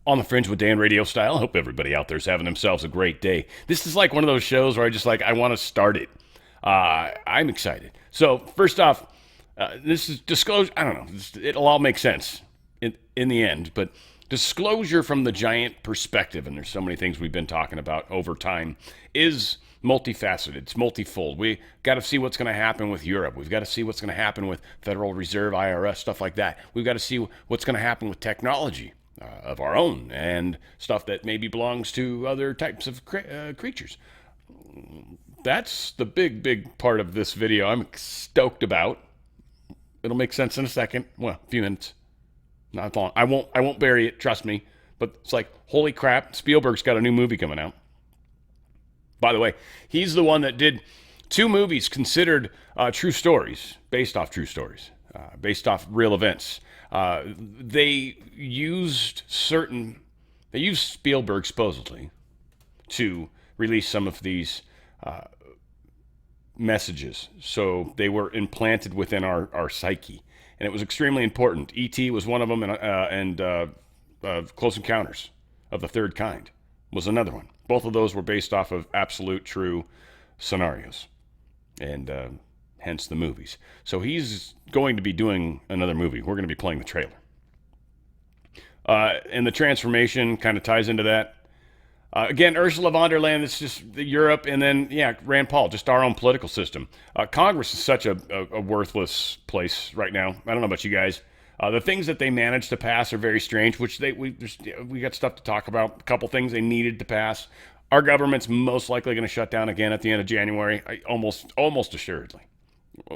on the Fringe with Dan RadioStyle. I hope everybody out there is having themselves a great day. This is like one of those shows where I want to start it. I'm excited. So first off, this is disclosure. I don't know. It'll all make sense in the end, but disclosure from the giant perspective, and there's so many things we've been talking about over time, is multifaceted. It's multifold. We got to see what's going to happen with Europe. We've got to see what's going to happen with Federal Reserve, IRS, stuff like that. We've got to see what's going to happen with technology of our own and stuff that maybe belongs to other types of creatures. That's the big part of this video I'm stoked about. It'll make sense in a second. Well, a few minutes. Not long. I won't bury it, trust me. But it's like, holy crap, Spielberg's got a new movie coming out. By the way, he's the one that did 2 movies considered true stories, based off true stories, based off real events. They used Spielberg supposedly to release some of these messages. So they were implanted within our psyche. And it was extremely important. E.T. was one of them, and Close Encounters of the Third Kind was another one. Both of those were based off of absolute true scenarios, and hence the movies. So he's going to be doing another movie. We're going to be playing the trailer. And the transformation kind of ties into that. Again, Ursula von der Leyen, it's just Europe, and then, Rand Paul, just our own political system. Congress is such a worthless place right now. I don't know about you guys. The things that they managed to pass are very strange, which we got stuff to talk about. A couple things they needed to pass. Our government's most likely going to shut down again at the end of January, almost assuredly.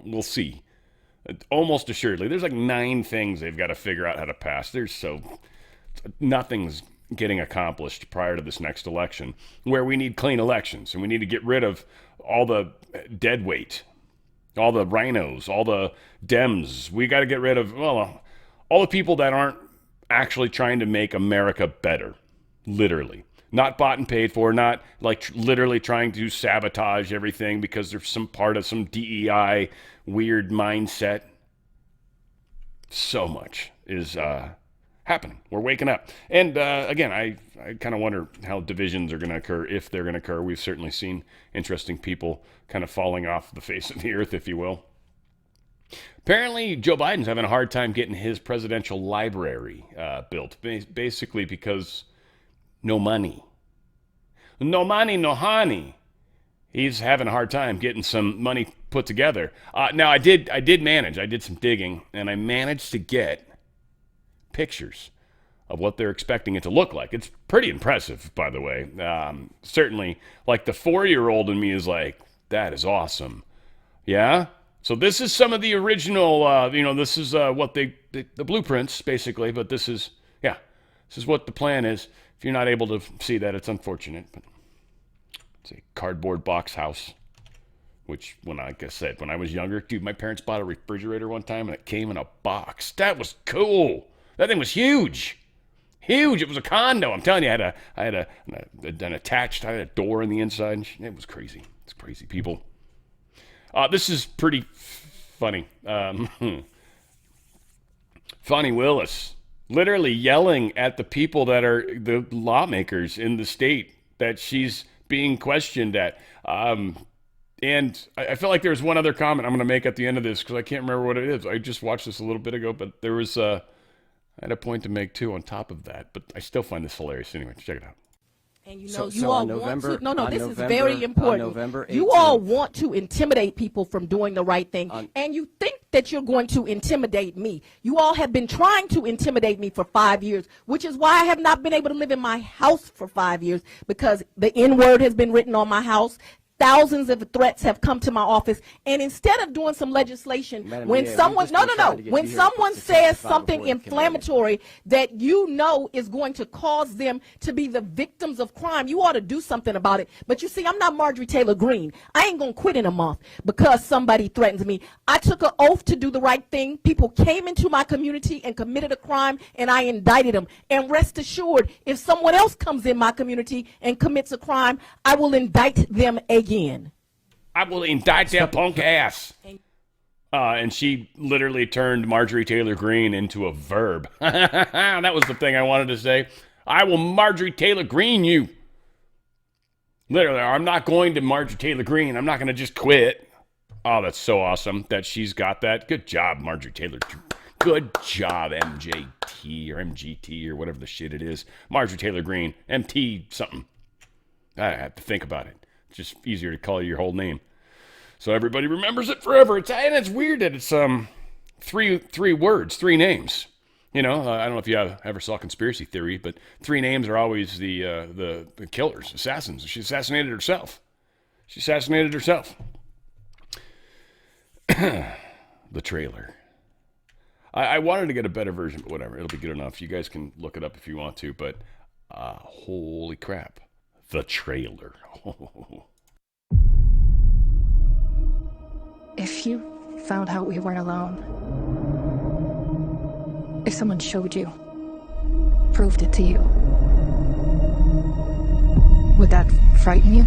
We'll see. Almost assuredly. There's like 9 things they've got to figure out how to pass. Nothing's getting accomplished prior to this next election, where we need clean elections, and we need to get rid of all the dead weight, all the rhinos, all the Dems. We got to get rid of, all the people that aren't actually trying to make America better, literally. Not bought and paid for, not like literally trying to sabotage everything because there's some part of some DEI weird mindset. So much is happening. We're waking up. And again, I kind of wonder how divisions are going to occur, if they're going to occur. We've certainly seen interesting people kind of falling off the face of the earth, if you will. Apparently, Joe Biden's having a hard time getting his presidential library built, basically because no money. No money, no honey. He's having a hard time getting some money put together. Now, I did manage. I did some digging, and I managed to get pictures of what they're expecting it to look like. It's pretty impressive, by the way. Certainly, like the 4-year-old in me is like, that is awesome. Yeah? So this is some of the original, this is what the blueprints, basically, but this is what the plan is. If you're not able to see that, it's unfortunate. But it's a cardboard box house, which, like I said, when I was younger, dude, my parents bought a refrigerator one time, and it came in a box. That was cool. That thing was huge. Huge. It was a condo. I'm telling you, I had a door in the inside. It was crazy. It's crazy, people. This is pretty funny. Fani Willis literally yelling at the people that are the lawmakers in the state that she's being questioned at. And I feel like there's one other comment I'm going to make at the end of this because I can't remember what it is. I just watched this a little bit ago, but there was I had a point to make too on top of that. But I still find this hilarious. Anyway, check it out. And you all want to, this is very important. You all want to intimidate people from doing the right thing, and you think that you're going to intimidate me. You all have been trying to intimidate me for 5 years, which is why I have not been able to live in my house for 5 years, because the N-word has been written on my house. Thousands of threats have come to my office, and instead of doing some legislation, when someone says something inflammatory that is going to cause them to be the victims of crime, you ought to do something about it. But you see, I'm not Marjorie Taylor Greene. I ain't gonna quit in a month because somebody threatens me. I took an oath to do the right thing. People came into my community and committed a crime, and I indicted them. And rest assured, if someone else comes in my community and commits a crime, I will indict them again. I will indict that punk ass. And she literally turned Marjorie Taylor Greene into a verb. That was the thing I wanted to say. I will Marjorie Taylor Greene you. Literally, I'm not going to Marjorie Taylor Greene. I'm not going to just quit. Oh, that's so awesome that she's got that. Good job, Marjorie Taylor. Good job, MJT or MGT or whatever the shit it is. Marjorie Taylor Greene, MT something. I have to think about it. It's just easier to call you your whole name, so everybody remembers it forever. And it's weird that it's three words, three names. You know, I don't know if you ever saw Conspiracy Theory, but three names are always the killers, assassins. She assassinated herself. The trailer. I wanted to get a better version, but whatever. It'll be good enough. You guys can look it up if you want to, but holy crap. The trailer. If you found out we weren't alone, if someone showed you, proved it to you, would that frighten you?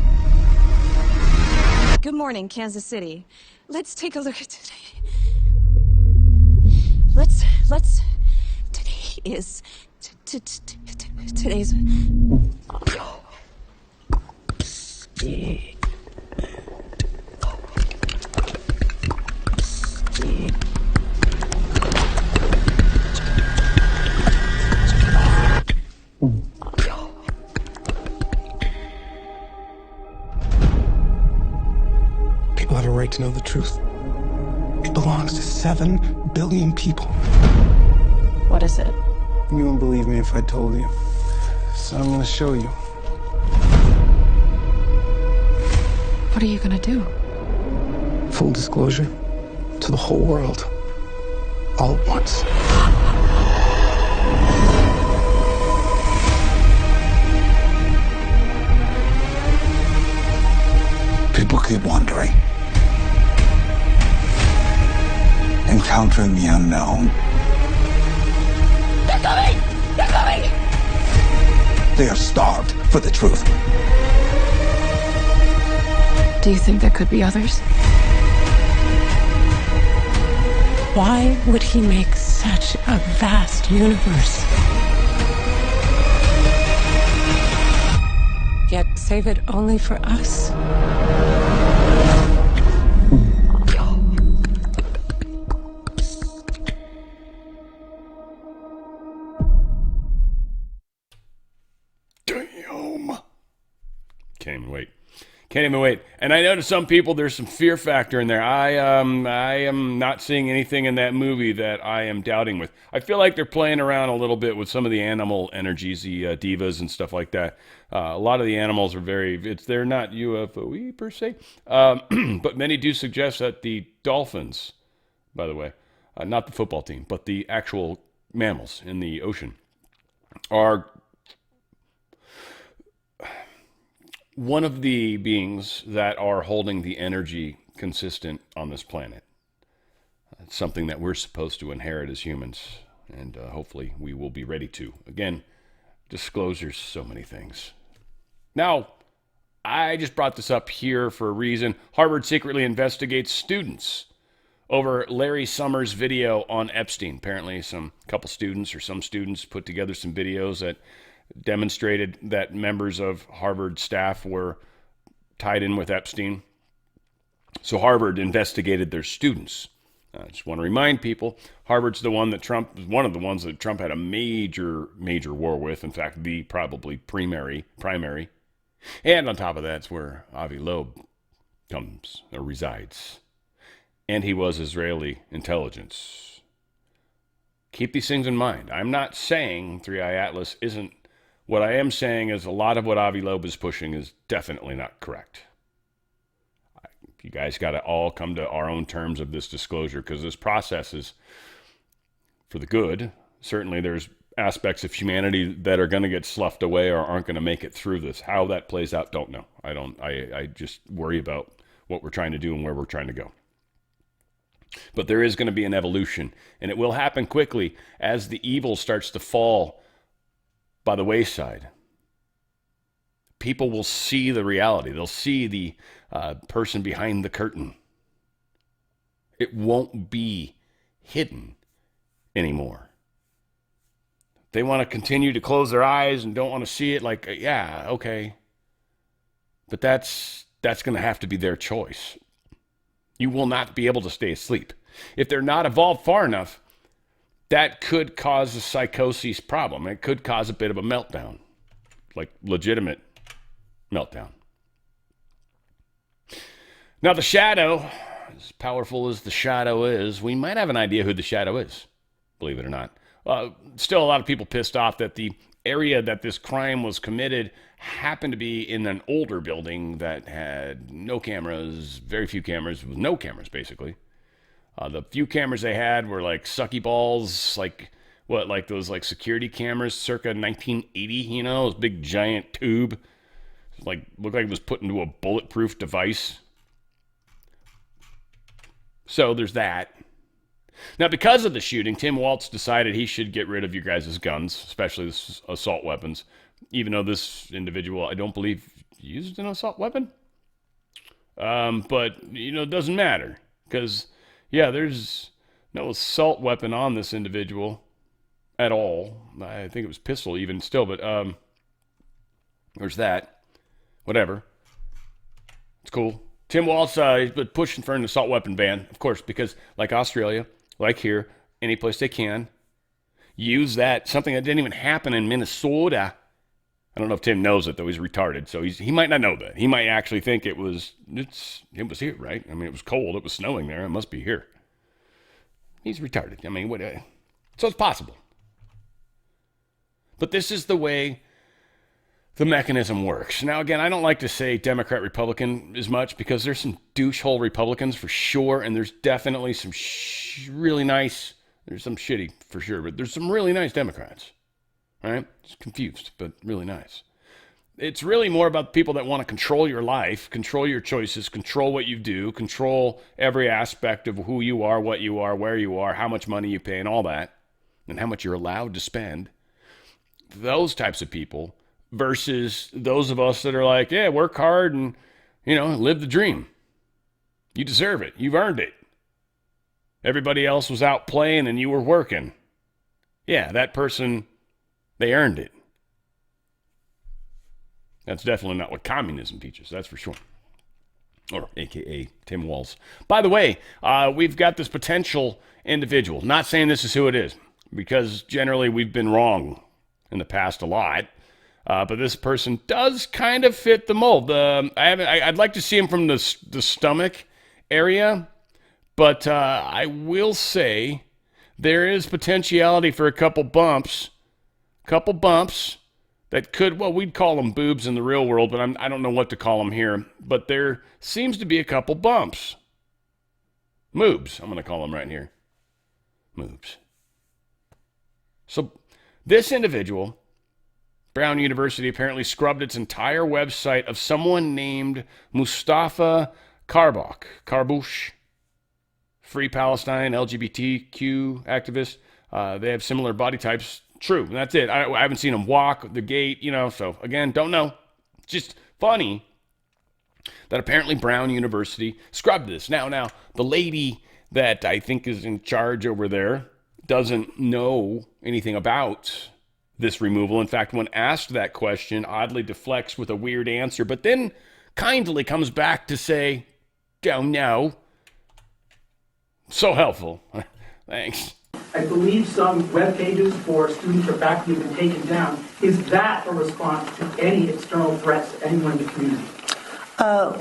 Good morning, Kansas City. Let's take a look at today. Today's. People have a right to know the truth. It belongs to 7 billion people. What is it? You wouldn't believe me if I told you. So I'm gonna show you. What are you gonna do? Full disclosure to the whole world. All at once. People keep wondering. Encountering the unknown. They're coming! They're coming! They are starved for the truth. Do you think there could be others? Why would he make such a vast universe? Yet save it only for us? Damn. Can't even wait. And I know to some people there's some fear factor in there. I am not seeing anything in that movie that I am doubting with. I feel like they're playing around a little bit with some of the animal energies, the divas and stuff like that. A lot of the animals are they're not UFO-y per se. But many do suggest that the dolphins, by the way, not the football team, but the actual mammals in the ocean are one of the beings that are holding the energy consistent on this planet. It's something that we're supposed to inherit as humans, and hopefully we will be ready to. Again, disclosures, so many things. Now, I just brought this up here for a reason. Harvard secretly investigates students over Larry Summers' video on Epstein. Apparently some students put together some videos that demonstrated that members of Harvard staff were tied in with Epstein. So Harvard investigated their students. I just want to remind people, Harvard's one of the ones that Trump had a major war with. In fact, the probably primary. And on top of that, it's where Avi Loeb resides. And he was Israeli intelligence. Keep these things in mind. I'm not saying Three Eye Atlas isn't. What I am saying is a lot of what Avi Loeb is pushing is definitely not correct. You guys got to all come to our own terms of this disclosure, because this process is for the good. Certainly there's aspects of humanity that are going to get sloughed away or aren't going to make it through this. How that plays out, don't know. I just worry about what we're trying to do and where we're trying to go. But there is going to be an evolution, and it will happen quickly as the evil starts to fall by the wayside. People will see the reality. They'll see the person behind the curtain. It won't be hidden anymore. They want to continue to close their eyes and don't want to see it. Like, yeah, okay. But that's going to have to be their choice. You will not be able to stay asleep. If they're not evolved far enough, that could cause a psychosis problem. It could cause a bit of a meltdown, like legitimate meltdown. Now, the shadow, as powerful as the shadow is, we might have an idea who the shadow is, believe it or not. Still a lot of people pissed off that the area that this crime was committed happened to be in an older building that had no cameras, very few cameras, with no cameras, basically. The few cameras they had were like sucky balls, like those like security cameras circa 1980, you know, those big giant tube. Like, looked like it was put into a bulletproof device. So there's that. Now, because of the shooting, Tim Waltz decided he should get rid of you guys' guns, especially the assault weapons, even though this individual, I don't believe, used an assault weapon. But, you know, it doesn't matter because, yeah, there's no assault weapon on this individual at all. I think it was pistol even still, but there's that. Whatever. It's cool. Tim Waltz, he's been pushing for an assault weapon ban, of course, because like Australia, like here, any place they can, use that, something that didn't even happen in Minnesota. I don't know if Tim knows it, though. He's retarded, so he might not know that. He might actually think it was here, right? I mean, it was cold. It was snowing there. It must be here. He's retarded. I mean, so it's possible. But this is the way the mechanism works. Now, again, I don't like to say Democrat, Republican as much because there's some douchehole Republicans for sure, and there's definitely some really nice, there's some shitty for sure, but there's some really nice Democrats, right? Just confused, but really nice. It's really more about people that want to control your life, control your choices, control what you do, control every aspect of who you are, what you are, where you are, how much money you pay, and all that, and how much you're allowed to spend. Those types of people versus those of us that are like, yeah, work hard and, you know, live the dream. You deserve it. You've earned it. Everybody else was out playing and you were working. Yeah, that person, they earned it. That's definitely not what communism teaches, that's for sure. Or AKA Tim Walz. By the way, we've got this potential individual. Not saying this is who it is, because generally we've been wrong in the past a lot. But this person does kind of fit the mold. I'd like to see him from the stomach area, but I will say there is potentiality for a couple bumps that could, well, we'd call them boobs in the real world, but I don't know what to call them here. But there seems to be a couple bumps. Moobs, I'm going to call them right here. Moobs. So this individual, Brown University apparently scrubbed its entire website of someone named Mustafa Karbouch, Free Palestine, LGBTQ activist. They have similar body types. True, and that's it. I haven't seen them walk the gate, you know, so again, don't know. Just funny that apparently Brown University scrubbed this. Now, the lady that I think is in charge over there doesn't know anything about this removal. In fact, when asked that question, oddly deflects with a weird answer, but then kindly comes back to say, don't know. So helpful. Thanks. I believe some web pages for students or faculty have been taken down. Is that a response to any external threats to anyone in the community?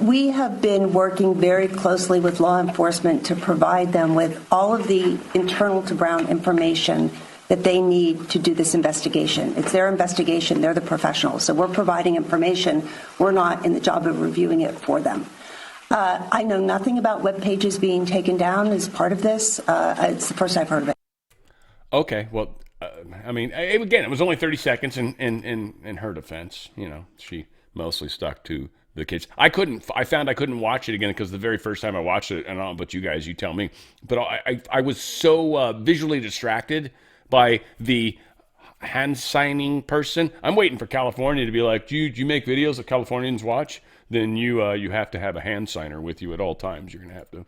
We have been working very closely with law enforcement to provide them with all of the internal to Brown information that they need to do this investigation. It's their investigation. They're the professionals. So we're providing information. We're not in the job of reviewing it for them. I know nothing about web pages being taken down as part of this. It's the first I've heard of it. Okay, well, I mean, again, it was only 30 seconds in her defense. You know, she mostly stuck to the kids. I found I couldn't watch it again because the very first time I watched it, and I don't know about you guys, you tell me, but I was so visually distracted by the hand signing person. I'm waiting for California to be like, do you make videos that Californians watch? Then you have to have a hand signer with you at all times. You're going to have to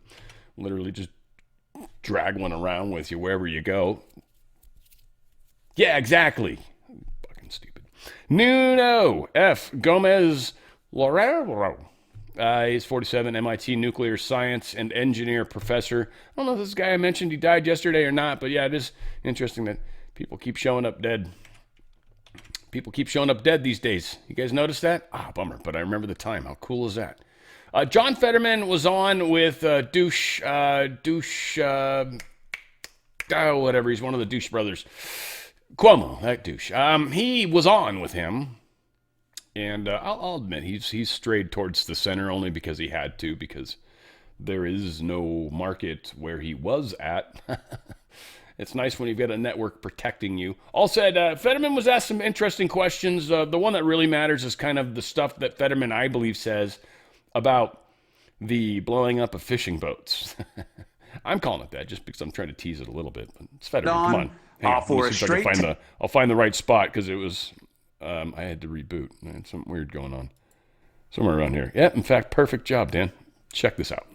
literally just drag one around with you wherever you go. Yeah, exactly. Fucking stupid. Nuno F. Gomez Lorero. He's 47, MIT nuclear science and engineer professor. I don't know if this guy I mentioned, he died yesterday or not, but yeah, it is interesting that people keep showing up dead. People keep showing up dead these days. You guys notice that? Bummer, but I remember the time. How cool is that? John Fetterman was on with whatever. He's one of the douche brothers. Cuomo, that douche. He was on with him. And I'll admit, he's strayed towards the center only because he had to, because there is no market where he was at. It's nice when you've got a network protecting you. All said, Fetterman was asked some interesting questions. The one that really matters is kind of the stuff that Fetterman, I believe, says about the blowing up of fishing boats. I'm calling it that just because I'm trying to tease it a little bit. But it's Fetterman. Come on. Hang on. For a straight I'll find the right spot because it was... I had to reboot. I had something weird going on. Somewhere around here. Yeah, in fact, perfect job, Dan. Check this out.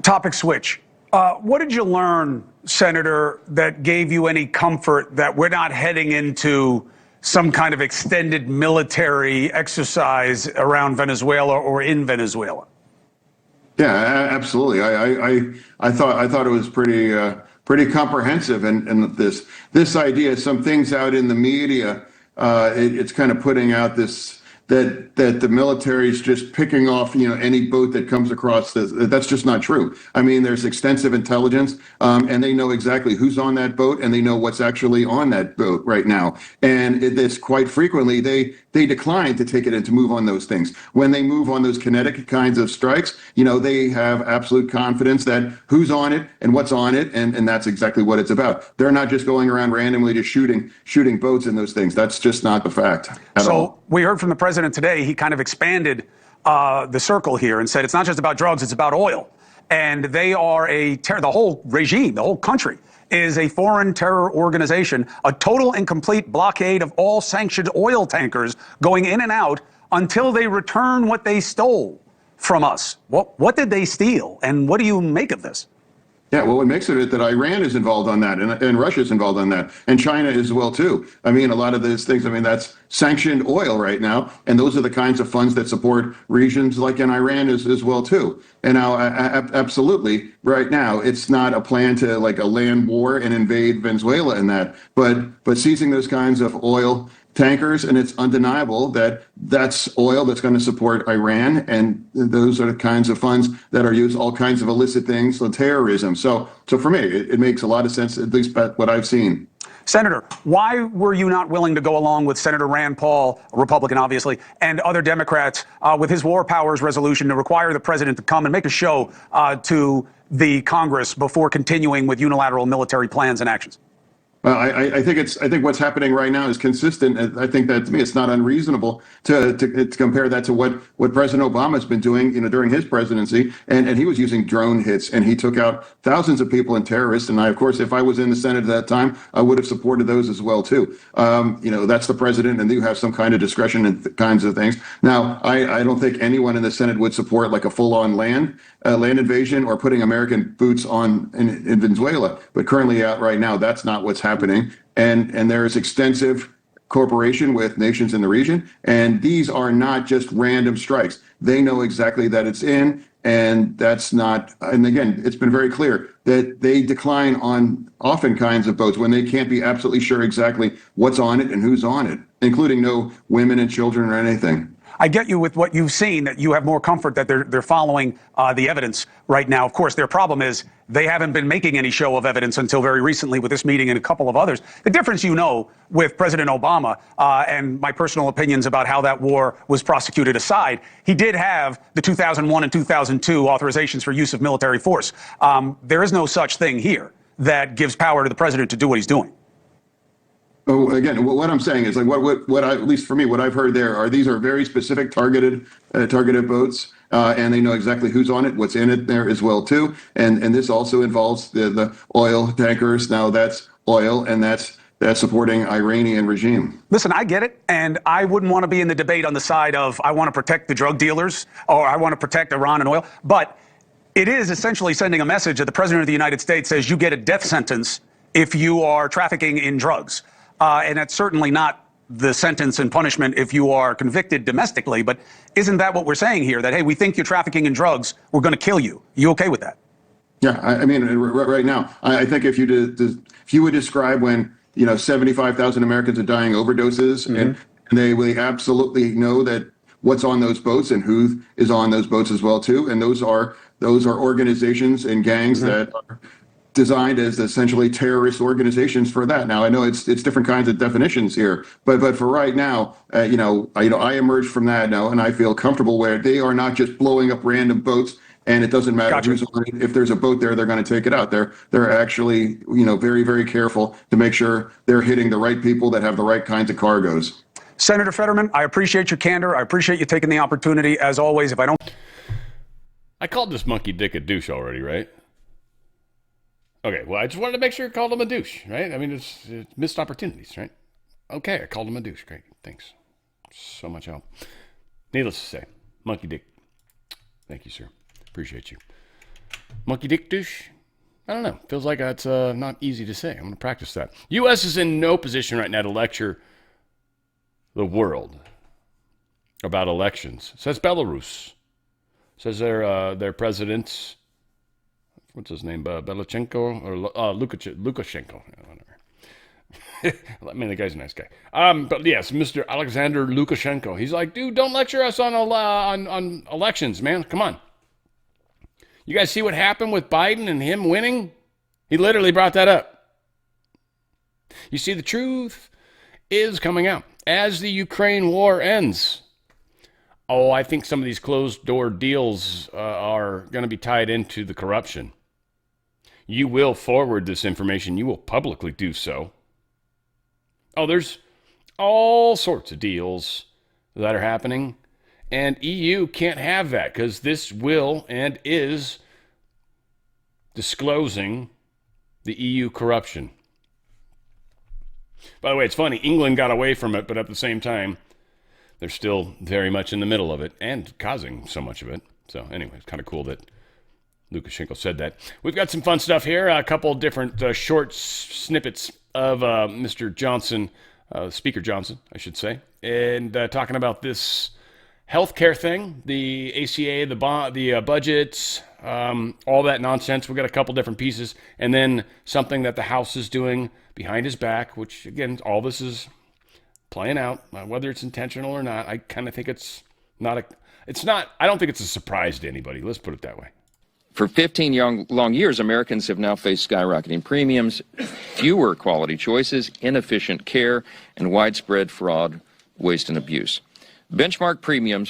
Topic switch. What did you learn, Senator, that gave you any comfort that we're not heading into some kind of extended military exercise around Venezuela or in Venezuela? Yeah, absolutely. I thought it was pretty comprehensive, and this idea, some things out in the media, it's kind of putting out this that the military is just picking off any boat that comes across this. That's just not true. I mean, there's extensive intelligence, and they know exactly who's on that boat, and they know what's actually on that boat right now. And it's quite frequently they decline to take it and to move on those things. When they move on those kinetic kinds of strikes, they have absolute confidence that who's on it and what's on it, and that's exactly what it's about. They're not just going around randomly just shooting boats in those things. That's just not the fact at all. We heard from the president today. He kind of expanded the circle here and said it's not just about drugs, it's about oil. And they are the whole regime, the whole country is a foreign terror organization, a total and complete blockade of all sanctioned oil tankers going in and out until they return what they stole from us. What did they steal? And what do you make of this? Yeah, well, what makes it that Iran is involved on that, and Russia is involved on that, and China as well, too. I mean, a lot of these things, that's sanctioned oil right now, and those are the kinds of funds that support regions like in Iran as well, too. And now, absolutely, right now, it's not a plan to, like, a land war and invade Venezuela and that, but seizing those kinds of oil tankers, and it's undeniable that that's oil that's going to support Iran, and those are the kinds of funds that are used all kinds of illicit things, so terrorism. So for me, it makes a lot of sense, at least what I've seen. Senator, why were you not willing to go along with Senator Rand Paul, a Republican obviously, and other Democrats with his war powers resolution to require the president to come and make a show to the Congress before continuing with unilateral military plans and actions? Well, I think what's happening right now is consistent. I think that, to me, it's not unreasonable to compare that to what President Obama's been doing, during his presidency, and he was using drone hits, and he took out thousands of people and terrorists. And of course, if I was in the Senate at that time, I would have supported those as well too. That's the president, and you have some kind of discretion and kinds of things. Now, I don't think anyone in the Senate would support like a full-on land invasion or putting American boots on in Venezuela. But currently, out right now, that's not what's happening. And there is extensive cooperation with nations in the region. And these are not just random strikes. They know exactly that it's in, and that's not, and again, it's been very clear that they decline on often kinds of boats when they can't be absolutely sure exactly what's on it and who's on it, including no women and children or anything. I get you with what you've seen, that you have more comfort that they're following the evidence right now. Of course, their problem is they haven't been making any show of evidence until very recently with this meeting and a couple of others. The difference, with President Obama and my personal opinions about how that war was prosecuted aside, he did have the 2001 and 2002 authorizations for use of military force. There is no such thing here that gives power to the president to do what he's doing. Oh, again, what I'm saying is like what at least for me, what I've heard there are these are very specific targeted boats, and they know exactly who's on it, what's in it there as well too, and this also involves the oil tankers. Now that's oil, and that's supporting Iranian regime. Listen, I get it, and I wouldn't want to be in the debate on the side of I want to protect the drug dealers or I want to protect Iran and oil, but it is essentially sending a message that the president of the United States says you get a death sentence if you are trafficking in drugs. and that's certainly not the sentence and punishment if you are convicted domestically. But isn't that what we're saying here? That, hey, we think you're trafficking in drugs, we're going to kill you. You okay with that? Yeah, I mean, right now, I think if you would describe when 75,000 Americans are dying overdoses, and they absolutely know that what's on those boats and who is on those boats as well too, and those are organizations and gangs that are designed as essentially terrorist organizations for that. Now I know it's different kinds of definitions here, but for right now, I emerged from that now, and I feel comfortable where they are not just blowing up random boats. And it doesn't matter who's on it. If there's a boat there, they're going to take it out. They're actually, very, very careful to make sure they're hitting the right people that have the right kinds of cargoes. Senator Fetterman, I appreciate your candor. I appreciate you taking the opportunity. As always, I called this monkey dick a douche already, right? Okay, well, I just wanted to make sure I called him a douche, right? I mean, it's missed opportunities, right? Okay, I called him a douche. Great, thanks. So much help. Needless to say, monkey dick. Thank you, sir. Appreciate you. Monkey dick douche? I don't know. Feels like that's not easy to say. I'm going to practice that. U.S. is in no position right now to lecture the world about elections. Says Belarus. Says their president, what's his name, Belachenko or Lukashenko? Whatever. I mean, the guy's a nice guy. But yes, Mr. Alexander Lukashenko. He's like, dude, don't lecture us on elections, man. Come on. You guys see what happened with Biden and him winning? He literally brought that up. You see, the truth is coming out as the Ukraine war ends. Oh, I think some of these closed-door deals are going to be tied into the corruption. You will forward this information. You will publicly do so. Oh, there's all sorts of deals that are happening. And EU can't have that because this will and is disclosing the EU corruption. By the way, it's funny. England got away from it, but at the same time, they're still very much in the middle of it and causing so much of it. So anyway, it's kind of cool that Lukashenko said that. We've got some fun stuff here. A couple different short snippets of Mr. Johnson, Speaker Johnson, I should say, and talking about this healthcare thing, the ACA, the budgets, all that nonsense. We've got a couple different pieces, and then something that the House is doing behind his back, which again, all this is playing out, whether it's intentional or not. I kind of think I don't think it's a surprise to anybody. Let's put it that way. For 15 long years, Americans have now faced skyrocketing premiums, fewer quality choices, inefficient care, and widespread fraud, waste, and abuse. Benchmark premiums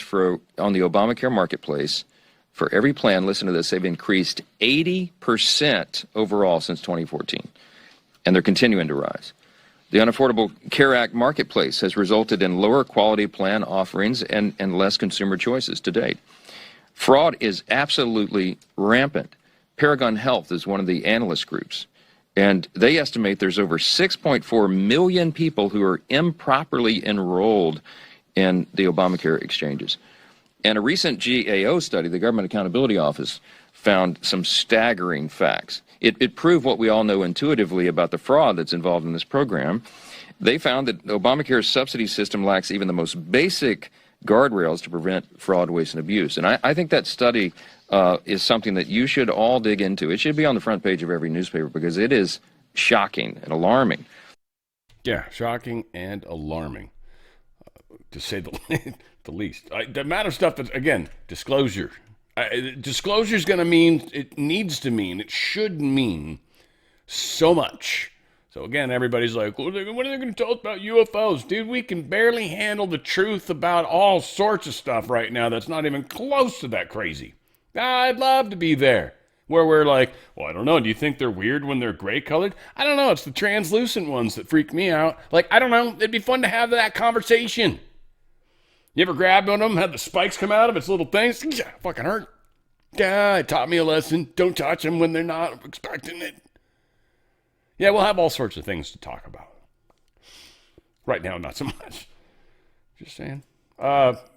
on the Obamacare marketplace for every plan, listen to this, they've increased 80% overall since 2014, and they're continuing to rise. The Unaffordable Care Act marketplace has resulted in lower quality plan offerings and less consumer choices to date. Fraud is absolutely rampant. Paragon Health is one of the analyst groups, and they estimate there's over 6.4 million people who are improperly enrolled in the Obamacare exchanges. And a recent GAO study, the Government Accountability Office, found some staggering facts. It proved what we all know intuitively about the fraud that's involved in this program. They found that Obamacare's subsidy system lacks even the most basic guardrails to prevent fraud, waste, and abuse. And I think that study is something that you should all dig into. It should be on the front page of every newspaper because it is shocking and alarming. Yeah, shocking and alarming, to say the least. The amount of stuff that, again, disclosure. Disclosure is going to mean, it needs to mean, it should mean so much. So again, everybody's like, what are they going to tell us about UFOs? Dude, we can barely handle the truth about all sorts of stuff right now that's not even close to that crazy. I'd love to be there. Where we're like, well, I don't know. Do you think they're weird when they're gray colored? I don't know. It's the translucent ones that freak me out. Like, I don't know. It'd be fun to have that conversation. You ever grabbed one of them, had the spikes come out of its little things? Yeah, fucking hurt. Yeah, it taught me a lesson. Don't touch them when they're not expecting it. Yeah, we'll have all sorts of things to talk about. Right now, not so much. Just saying.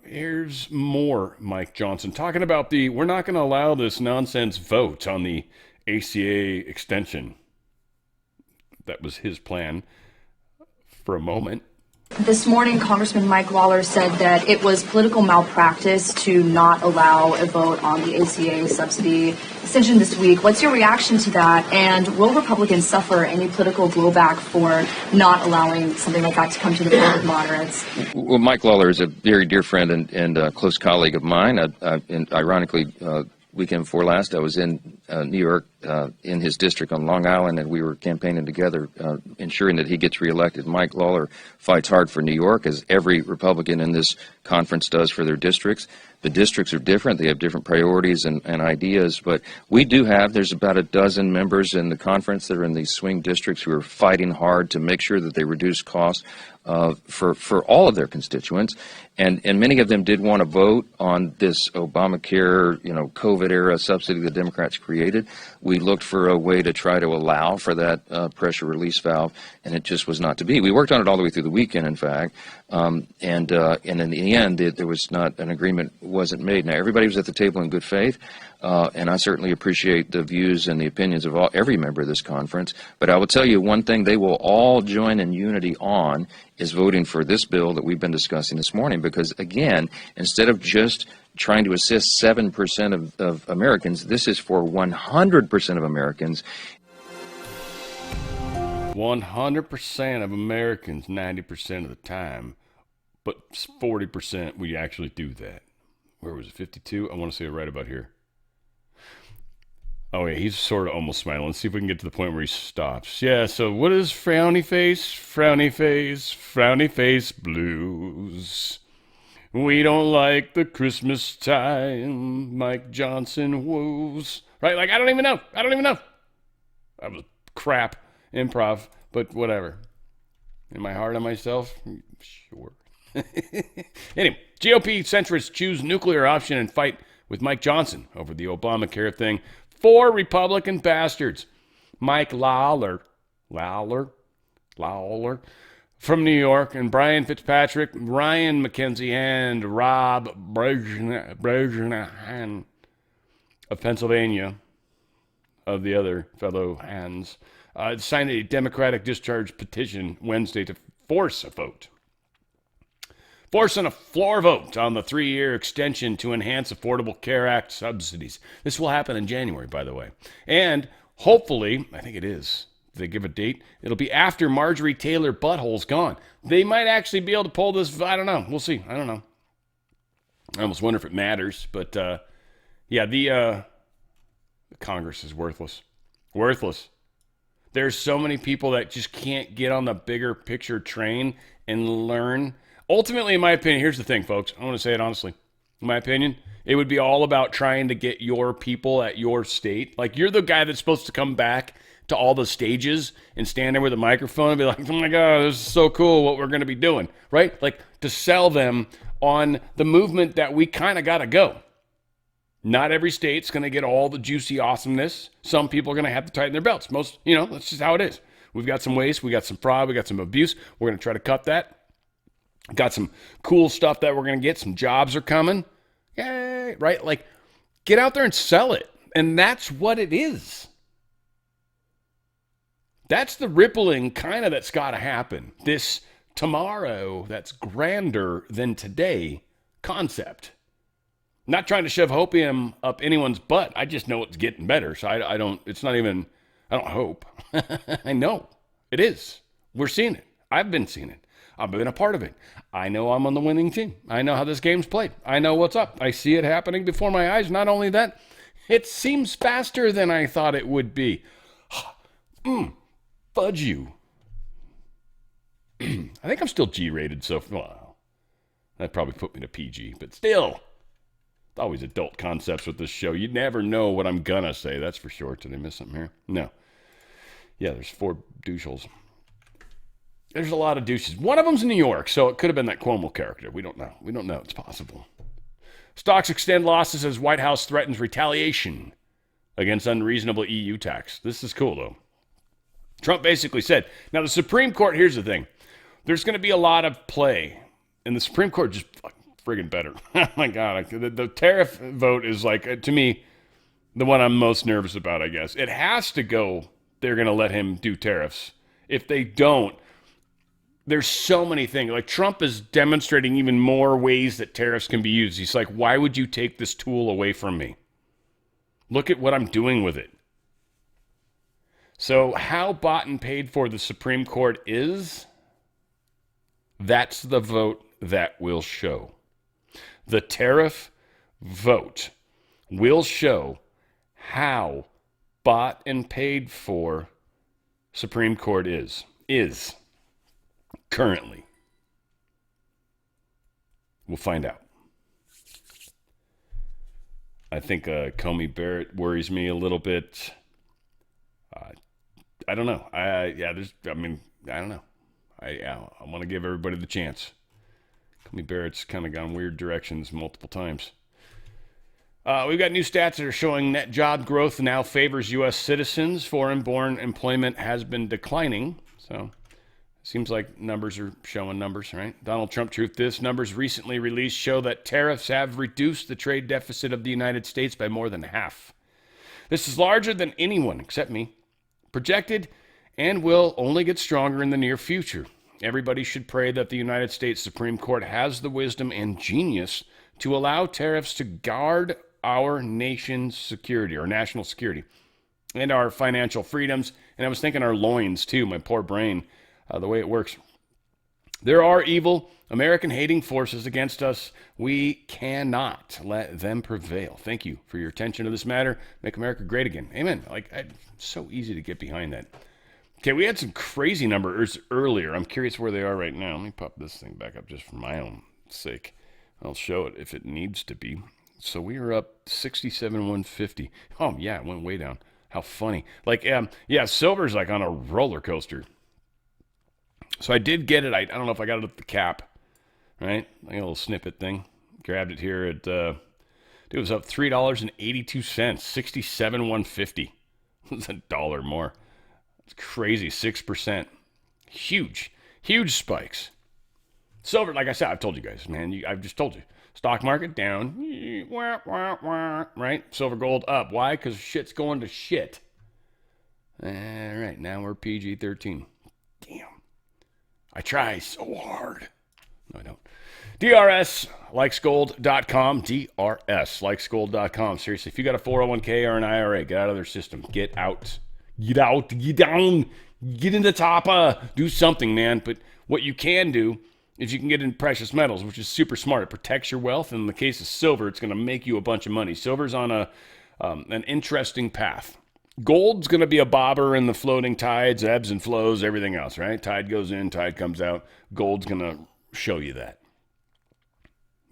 Here's more Mike Johnson talking about we're not going to allow this nonsense vote on the ACA extension. That was his plan for a moment. This morning, Congressman Mike Lawler said that it was political malpractice to not allow a vote on the ACA subsidy extension this week. What's your reaction to that? And will Republicans suffer any political blowback for not allowing something like that to come to the floor with moderates? Well, Mike Lawler is a very dear friend and a close colleague of mine. And ironically, weekend before last, I was in New York in his district on Long Island, and we were campaigning together, ensuring that he gets reelected. Mike Lawler fights hard for New York, as every Republican in this conference does for their districts. The districts are different. They have different priorities and ideas, but we do have, there's about a dozen members in the conference that are in these swing districts who are fighting hard to make sure that they reduce costs for all of their constituents. And many of them did want to vote on this Obamacare, COVID-era subsidy the Democrats created. We looked for a way to try to allow for that pressure release valve, and it just was not to be. We worked on it all the way through the weekend, in fact, and in the end, there was not an agreement, wasn't made. Now, everybody was at the table in good faith, and I certainly appreciate the views and the opinions of every member of this conference. But I will tell you one thing they will all join in unity on is voting for this bill that we've been discussing this morning, because, again, instead of just trying to assist 7% of Americans, this is for 100% of Americans. 100% of Americans, 90% of the time, but 40% we actually do that. Where was it, 52? I want to say it right about here. Oh, yeah, he's sort of almost smiling. Let's see if we can get to the point where he stops. Yeah, so what is frowny face? Frowny face, frowny face blues. We don't like the Christmas time, Mike Johnson woos. Right? Like, I don't even know. That was crap improv, but whatever. Am I hard on myself? Sure. Anyway, GOP centrists choose nuclear option and fight with Mike Johnson over the Obamacare thing. 4 Republican bastards. Mike Lawler from New York, and Brian Fitzpatrick, Ryan McKenzie, and Rob Brejnahan of Pennsylvania, of the other fellow hands, signed a Democratic discharge petition Wednesday to force a floor vote on the 3-year extension to enhance Affordable Care Act subsidies. This will happen in January, by the way. And hopefully, I think it is, if they give a date, it'll be after Marjorie Taylor Butthole's gone. They might actually be able to pull this. I don't know. We'll see. I don't know. I almost wonder if it matters. But, the Congress is worthless. Worthless. There's so many people that just can't get on the bigger picture train and learn. Ultimately, in my opinion, here's the thing, folks. I want to say it honestly. In my opinion, it would be all about trying to get your people at your state. Like, you're the guy that's supposed to come back to all the stages and stand there with a microphone and be like, oh my God, this is so cool what we're going to be doing, right? Like, to sell them on the movement that we kind of got to go. Not every state's going to get all the juicy awesomeness. Some people are going to have to tighten their belts. Most, that's just how it is. We've got some waste. We got some fraud. We got some abuse. We're going to try to cut that. Got some cool stuff that we're going to get. Some jobs are coming. Yay, right? Like, get out there and sell it. And that's what it is. That's the rippling kind of that's got to happen. This tomorrow that's grander than today concept. Not trying to shove hopium up anyone's butt. I just know it's getting better. So I don't hope. I know it is. We're seeing it. I've been seeing it. I've been a part of it. I know I'm on the winning team. I know how this game's played. I know what's up. I see it happening before my eyes. Not only that, it seems faster than I thought it would be. Fudge you. I think I'm still G-rated, so that probably put me to PG, but still. It's always adult concepts with this show. You never know what I'm gonna say, that's for sure. Did I miss something here? No. Yeah, there's 4 douchels. There's a lot of douches. One of them's in New York, so it could have been that Cuomo character. We don't know. It's possible. Stocks extend losses as White House threatens retaliation against unreasonable EU tax. This is cool, though. Trump basically said, now the Supreme Court, here's the thing. There's going to be a lot of play, and the Supreme Court just friggin' better. Oh, my God. The tariff vote is, like, to me, the one I'm most nervous about, I guess. It has to go. They're going to let him do tariffs. If they don't, there's so many things. Like Trump is demonstrating even more ways that tariffs can be used. He's like, why would you take this tool away from me? Look at what I'm doing with it. So how bought and paid for the Supreme Court is, that's the vote that will show. The tariff vote will show how bought and paid for Supreme Court is currently. We'll find out. I think Comey Barrett worries me a little bit. I don't know. I don't know. I want to give everybody the chance. Comey Barrett's kind of gone weird directions multiple times. We've got new stats that are showing net job growth now favors U.S. citizens. Foreign-born employment has been declining. So seems like numbers are showing numbers, right? Donald Trump Truth This. Numbers recently released show that tariffs have reduced the trade deficit of the United States by more than half. This is larger than anyone, except me, projected and will only get stronger in the near future. Everybody should pray that the United States Supreme Court has the wisdom and genius to allow tariffs to guard our nation's security, our national security, and our financial freedoms. And I was thinking our loins, too, my poor brain, the way it works. There are evil, American-hating forces against us. We cannot let them prevail. Thank you for your attention to this matter. Make America great again. Amen. So easy to get behind that. Okay, we had some crazy numbers earlier. I'm curious where they are right now. Let me pop this thing back up just for my own sake. I'll show it if it needs to be. So we are up 67,150. Oh, yeah, it went way down. How funny. Silver's like on a roller coaster. So I did get it. I don't know if I got it at the cap, right? I got a little snippet thing. Grabbed it here at, it was up $3.82, 67,150. It's $1 more. It's crazy, 6%. Huge spikes. Silver, like I said, I've told you guys, man. I've just told you. Stock market down, right? Silver, gold up. Why? Because shit's going to shit. All right, now we're PG-13. Damn. I try so hard. No, I don't. DRSlikesgold.com. DRSlikesgold.com. Seriously, if you got a 401k or an IRA, get out of their system. Get out. Get out. Get down. Get in the top. Do something, man. But what you can do is you can get in precious metals, which is super smart. It protects your wealth. And in the case of silver, it's going to make you a bunch of money. Silver's on an interesting path. Gold's going to be a bobber in the floating tides, ebbs and flows, everything else, right? Tide goes in, tide comes out. Gold's going to show you that.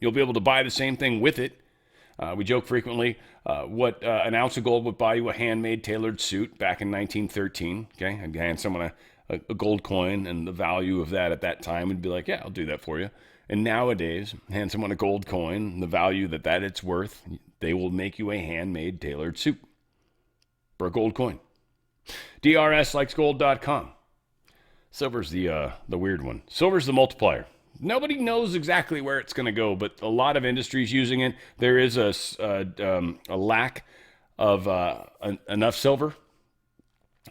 You'll be able to buy the same thing with it. We joke frequently what an ounce of gold would buy you a handmade tailored suit back in 1913. Okay, I'd hand someone a gold coin, and the value of that at that time would be like, yeah, I'll do that for you. And nowadays, hand someone a gold coin, the value that it's worth, they will make you a handmade tailored suit for a gold coin. DRSlikesgold.com. Silver's the weird one. Silver's the multiplier. Nobody knows exactly where it's going to go, but a lot of industries using it. There is a lack of enough silver.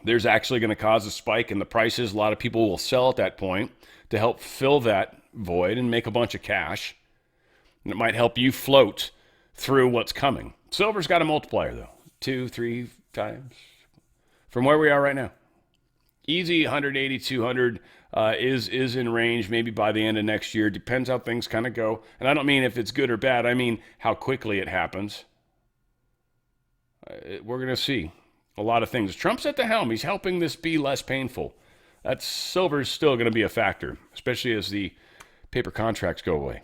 There's actually going to cause a spike in the prices. A lot of people will sell at that point to help fill that void and make a bunch of cash. And it might help you float through what's coming. Silver's got a multiplier, though. 2-3 times from where we are right now. Easy 180, 200 is in range maybe by the end of next year. Depends how things kind of go. And I don't mean if it's good or bad. I mean how quickly it happens. We're going to see a lot of things. Trump's at the helm. He's helping this be less painful. That silver's still going to be a factor, especially as the paper contracts go away.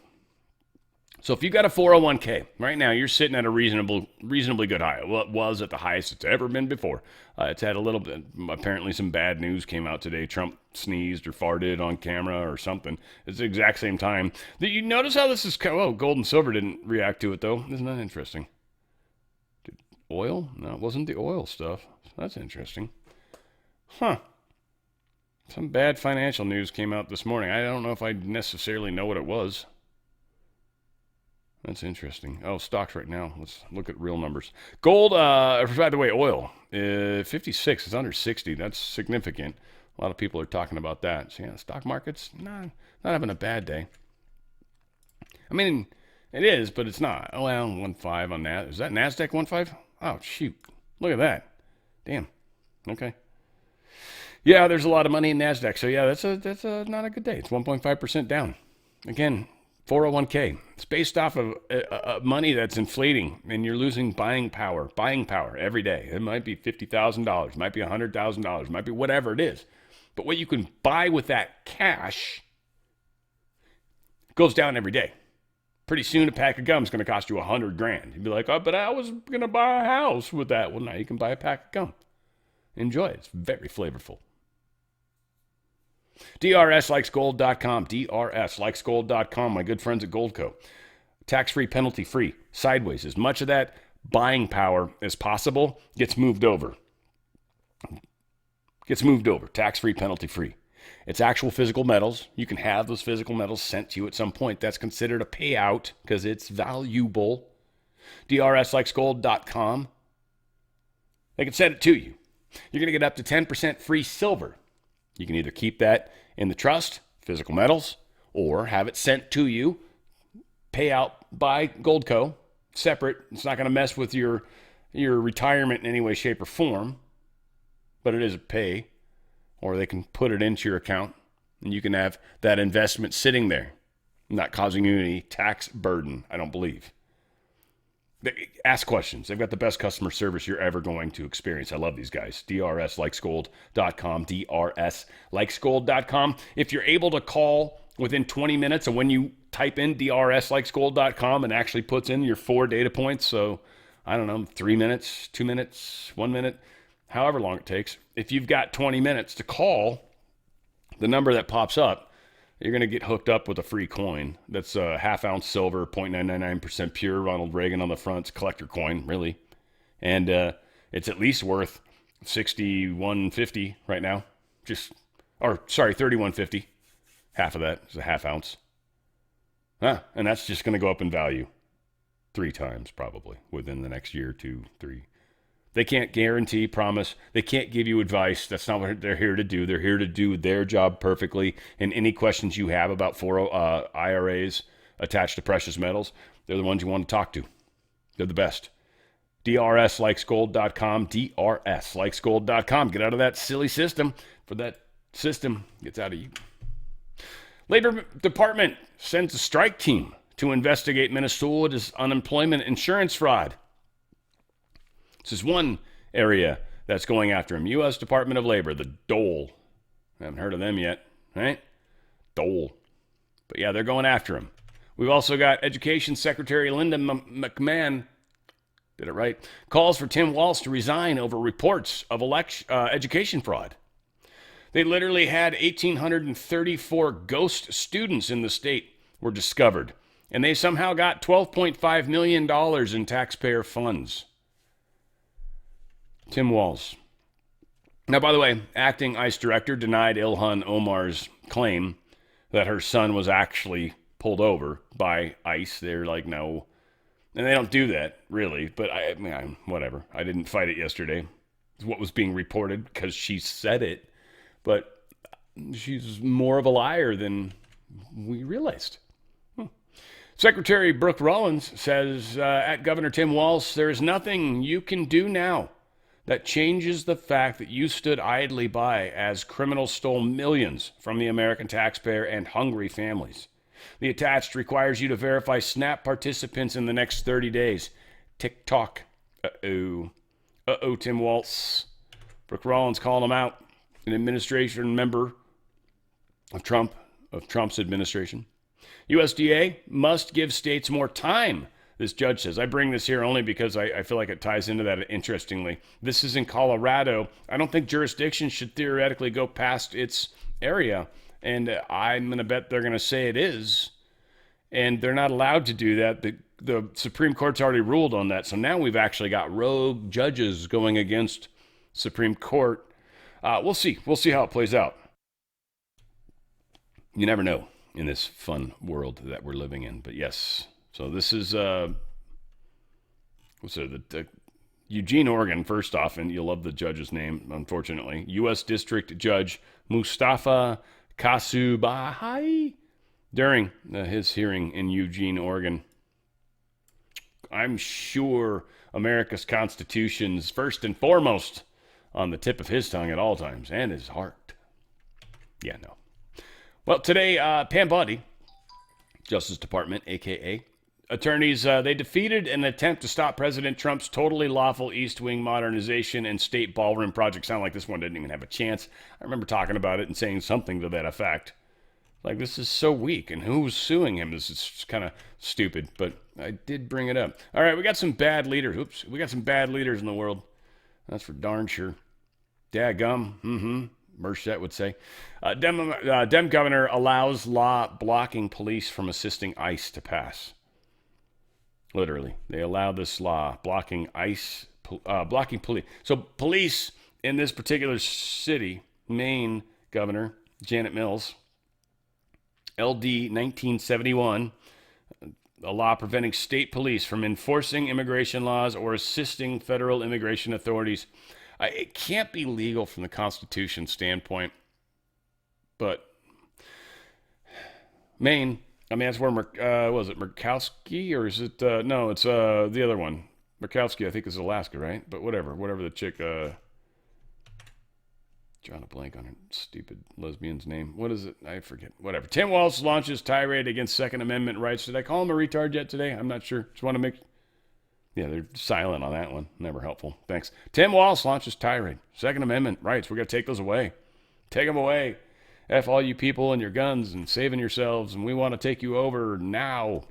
So if you got a 401k, right now you're sitting at a reasonably good high. Well, it was at the highest it's ever been before. It's had a little bit, apparently some bad news came out today. Trump sneezed or farted on camera or something. It's the exact same time. Did you notice how this is, gold and silver didn't react to it though. Isn't that interesting? Oil? No, it wasn't the oil stuff. That's interesting. Huh. Some bad financial news came out this morning. I don't know if I necessarily know what it was. That's interesting. Oh, stocks right now. Let's look at real numbers. Gold, by the way, oil, 56 is under 60. That's significant. A lot of people are talking about that. So, stock market's not having a bad day. I mean, it is, but it's not. Oh, well, 1.5 on that. Is that NASDAQ 1.5? Oh, shoot. Look at that. Damn. Okay. Yeah, there's a lot of money in NASDAQ. So, yeah, that's not a good day. It's 1.5% down. Again, 401k. It's based off of money that's inflating, and you're losing buying power every day. It might be $50,000, might be $100,000, might be whatever it is. But what you can buy with that cash goes down every day. Pretty soon, a pack of gum is going to cost you $100,000. You'd be like, oh, but I was going to buy a house with that. Well, now you can buy a pack of gum. Enjoy it. It's very flavorful. DRSlikesGold.com. DRSlikesGold.com. My good friends at Goldco. Tax-free, penalty-free. Sideways. As much of that buying power as possible gets moved over. Tax-free, penalty-free. It's actual physical metals. You can have those physical metals sent to you at some point. That's considered a payout because it's valuable. DRSlikesGold.com. They can send it to you. You're going to get up to 10% free silver. You can either keep that in the trust, physical metals, or have it sent to you, payout by Goldco, separate. It's not going to mess with your retirement in any way, shape, or form, but it is a pay. Or they can put it into your account, and you can have that investment sitting there, not causing you any tax burden, I don't believe. Ask questions. They've got the best customer service you're ever going to experience. I love these guys. DRSlikesGold.com. DRSlikesGold.com. If you're able to call within 20 minutes, and when you type in DRSlikesGold.com and actually puts in your 4 data points, so I don't know, 3 minutes, 2 minutes, 1 minute, however long it takes. If you've got 20 minutes to call, the number that pops up, you're going to get hooked up with a free coin. That's a half-ounce silver, 0.999% pure, Ronald Reagan on the front. It's a collector coin, really. And it's at least worth $61.50 right now. $31.50. Half of that is a half ounce. And that's just going to go up in value 3 times probably within the next year, 2, 3. They can't guarantee, promise. They can't give you advice. That's not what they're here to do. They're here to do their job perfectly. And any questions you have about IRAs attached to precious metals, they're the ones you want to talk to. They're the best. DRSlikesGold.com. DRSlikesGold.com. Get out of that silly system for that system gets out of you. Labor Department sends a strike team to investigate Minnesota's unemployment insurance fraud. This is one area that's going after him. U.S. Department of Labor, the Dole. I haven't heard of them yet, right? Dole. But yeah, they're going after him. We've also got Education Secretary Linda McMahon, did it right, calls for Tim Walz to resign over reports of education fraud. They literally had 1,834 ghost students in the state were discovered, and they somehow got $12.5 million in taxpayer funds. Tim Walz. Now, by the way, acting ICE director denied Ilhan Omar's claim that her son was actually pulled over by ICE. They're like, no. And they don't do that, really. But, I mean, whatever. I didn't fight it yesterday. It's what was being reported because she said it. But she's more of a liar than we realized. Secretary Brooke Rollins says at Governor Tim Walz, there is nothing you can do now that changes the fact that you stood idly by as criminals stole millions from the American taxpayer and hungry families. The attached requires you to verify SNAP participants in the next 30 days. Tick-tock. Uh-oh, Tim Walz. Brooke Rollins called him out. An administration member of Trump's administration. USDA must give states more time, this judge says. I bring this here only because I feel like it ties into that interestingly. This is in Colorado. I don't think jurisdiction should theoretically go past its area. And I'm going to bet they're going to say it is. And they're not allowed to do that. The Supreme Court's already ruled on that. So now we've actually got rogue judges going against Supreme Court. We'll see. We'll see how it plays out. You never know in this fun world that we're living in. But yes, so this is the Eugene, Oregon, first off, and you'll love the judge's name, unfortunately. U.S. District Judge Mustafa Kasubahai during his hearing in Eugene, Oregon. I'm sure America's Constitution's first and foremost on the tip of his tongue at all times, and his heart. Yeah, no. Well, today, Pam Bondi, Justice Department, a.k.a. attorneys, they defeated an attempt to stop President Trump's totally lawful East Wing modernization and state ballroom project. Sound like this one didn't even have a chance. I remember talking about it and saying something to that effect. Like, this is so weak, and who's suing him? This is kind of stupid, but I did bring it up. All right, we got some bad leaders. Oops, we got some bad leaders in the world. That's for darn sure. Daggum, Merchette would say. Dem governor allows law blocking police from assisting ICE to pass. Literally, they allow this law blocking ICE, blocking police. So police in this particular city, Maine governor, Janet Mills, LD 1971, a law preventing state police from enforcing immigration laws or assisting federal immigration authorities. It can't be legal from the Constitution standpoint, but Maine, I mean, that's where, was it Murkowski, or is it, no, it's the other one. Murkowski, I think, is Alaska, right? But whatever the chick, drawing a blank on her stupid lesbian's name. What is it? I forget. Whatever. Tim Walz launches tirade against Second Amendment rights. Did I call him a retard yet today? I'm not sure. Just want to make... Yeah, they're silent on that one. Never helpful. Thanks. Tim Walz launches tirade. Second Amendment rights. We got to take those away. Take them away. F all you people and your guns and saving yourselves, and we want to take you over now.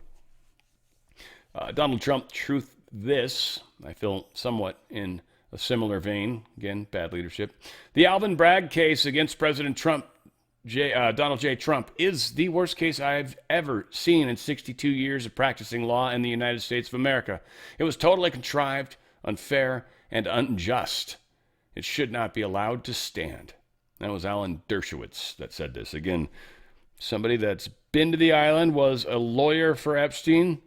Donald Trump, truth this. I feel somewhat in a similar vein. Again, bad leadership. The Alvin Bragg case against President Trump, Donald J. Trump, is the worst case I've ever seen in 62 years of practicing law in the United States of America. It was totally contrived, unfair, and unjust. It should not be allowed to stand. That was Alan Dershowitz that said this. Again, somebody that's been to the island, was a lawyer for Epstein.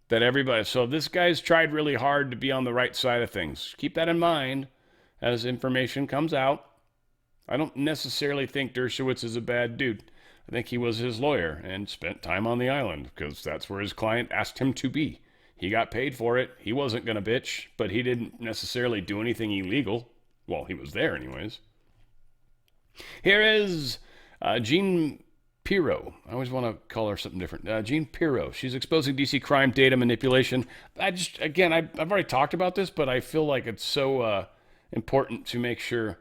That everybody, so this guy's tried really hard to be on the right side of things. Keep that in mind as information comes out. I don't necessarily think Dershowitz is a bad dude. I think he was his lawyer and spent time on the island because that's where his client asked him to be. He got paid for it. He wasn't going to bitch, but he didn't necessarily do anything illegal. Well, he was there anyways. Here is Jean Pirro. I always want to call her something different. Jean Pirro. She's exposing DC crime data manipulation. I've already talked about this, but I feel like it's so important to make sure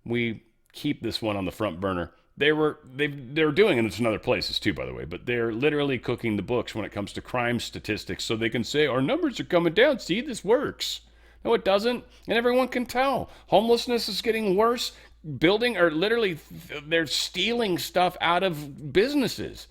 we keep this one on the front burner. They're doing it in other places too, by the way, but they're literally cooking the books when it comes to crime statistics so they can say our numbers are coming down. See, this works. No, it doesn't, and everyone can tell. Homelessness is getting worse. They're stealing stuff out of businesses.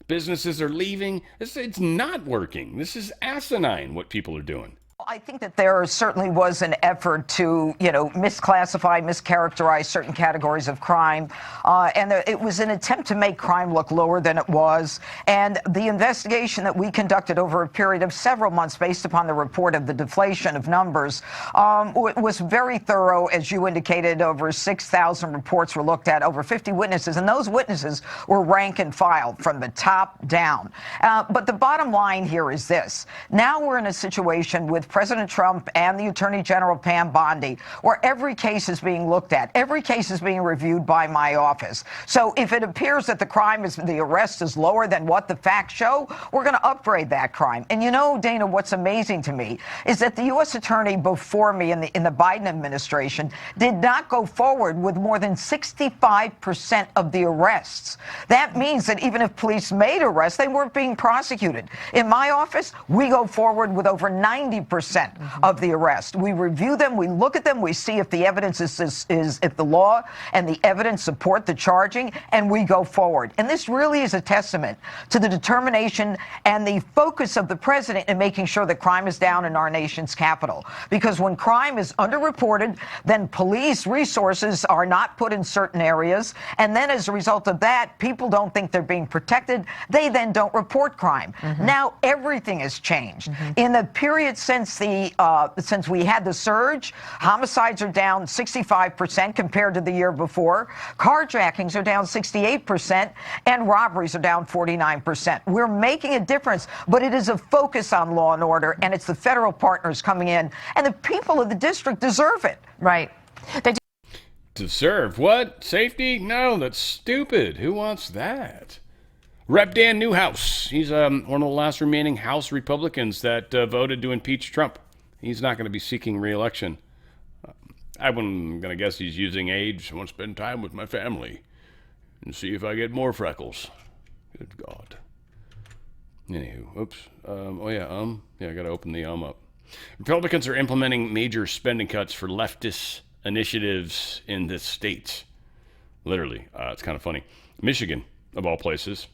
Businesses are leaving. It's not working. This is asinine what people are doing. I think that there certainly was an effort to, misclassify, mischaracterize certain categories of crime. And it was an attempt to make crime look lower than it was. And the investigation that we conducted over a period of several months based upon the report of the deflation of numbers was very thorough. As you indicated, over 6,000 reports were looked at, over 50 witnesses. And those witnesses were rank and file from the top down. But the bottom line here is this. Now we're in a situation with President Trump and the Attorney General Pam Bondi, where every case is being looked at. Every case is being reviewed by my office. So if it appears that the arrest is lower than what the facts show, we're going to upgrade that crime. And Dana, what's amazing to me is that the U.S. Attorney before me in the Biden administration did not go forward with more than 65% of the arrests. That means that even if police made arrests, they weren't being prosecuted. In my office, we go forward with over 90% of the arrest. We review them, we look at them, we see if the evidence is if the law and the evidence support the charging, and we go forward. And this really is a testament to the determination and the focus of the president in making sure that crime is down in our nation's capital. Because when crime is underreported, then police resources are not put in certain areas, and then as a result of that, people don't think they're being protected. They then don't report crime. Now everything has changed. In the period since since we had the surge, homicides are down 65% compared to the year before. Carjackings are down 68%, and robberies are down 49%. We're making a difference, but it is a focus on law and order, and it's the federal partners coming in, and the people of the district deserve it. Right. Deserve what? Safety? No, that's stupid. Who wants that? Rep. Dan Newhouse. He's one of the last remaining House Republicans that voted to impeach Trump. He's not going to be seeking re-election. I'm going to guess he's using age. I want to spend time with my family and see if I get more freckles. Good God. Anywho, oops. I got to open the up. Republicans are implementing major spending cuts for leftist initiatives in this state. Literally, it's kind of funny. Michigan, of all places,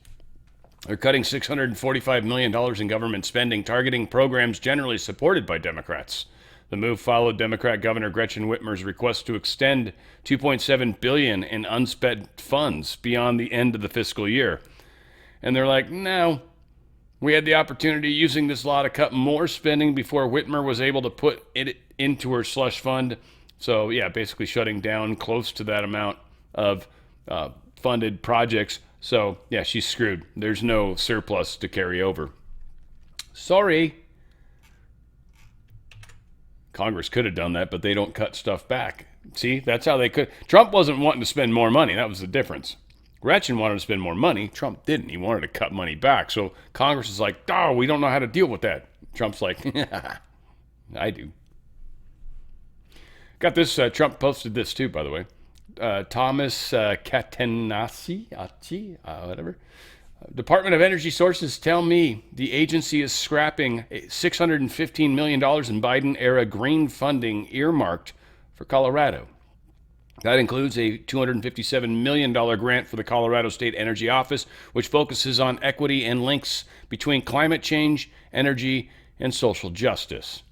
they're cutting $645 million in government spending, targeting programs generally supported by Democrats. The move followed Democrat Governor Gretchen Whitmer's request to extend $2.7 billion in unspent funds beyond the end of the fiscal year. And they're like, no, we had the opportunity using this law to cut more spending before Whitmer was able to put it into her slush fund. So, yeah, basically shutting down close to that amount of funded projects. So, yeah, she's screwed. There's no surplus to carry over. Sorry. Congress could have done that, but they don't cut stuff back. See, that's how they could. Trump wasn't wanting to spend more money. That was the difference. Gretchen wanted to spend more money. Trump didn't. He wanted to cut money back. So Congress is like, oh, we don't know how to deal with that. Trump's like, I do. Got this. Trump posted this too, by the way. Thomas Catenacci, whatever. Department of Energy sources tell me the agency is scrapping $615 million in Biden-era green funding earmarked for Colorado. That includes a $257 million grant for the Colorado State Energy Office, which focuses on equity and links between climate change, energy, and social justice.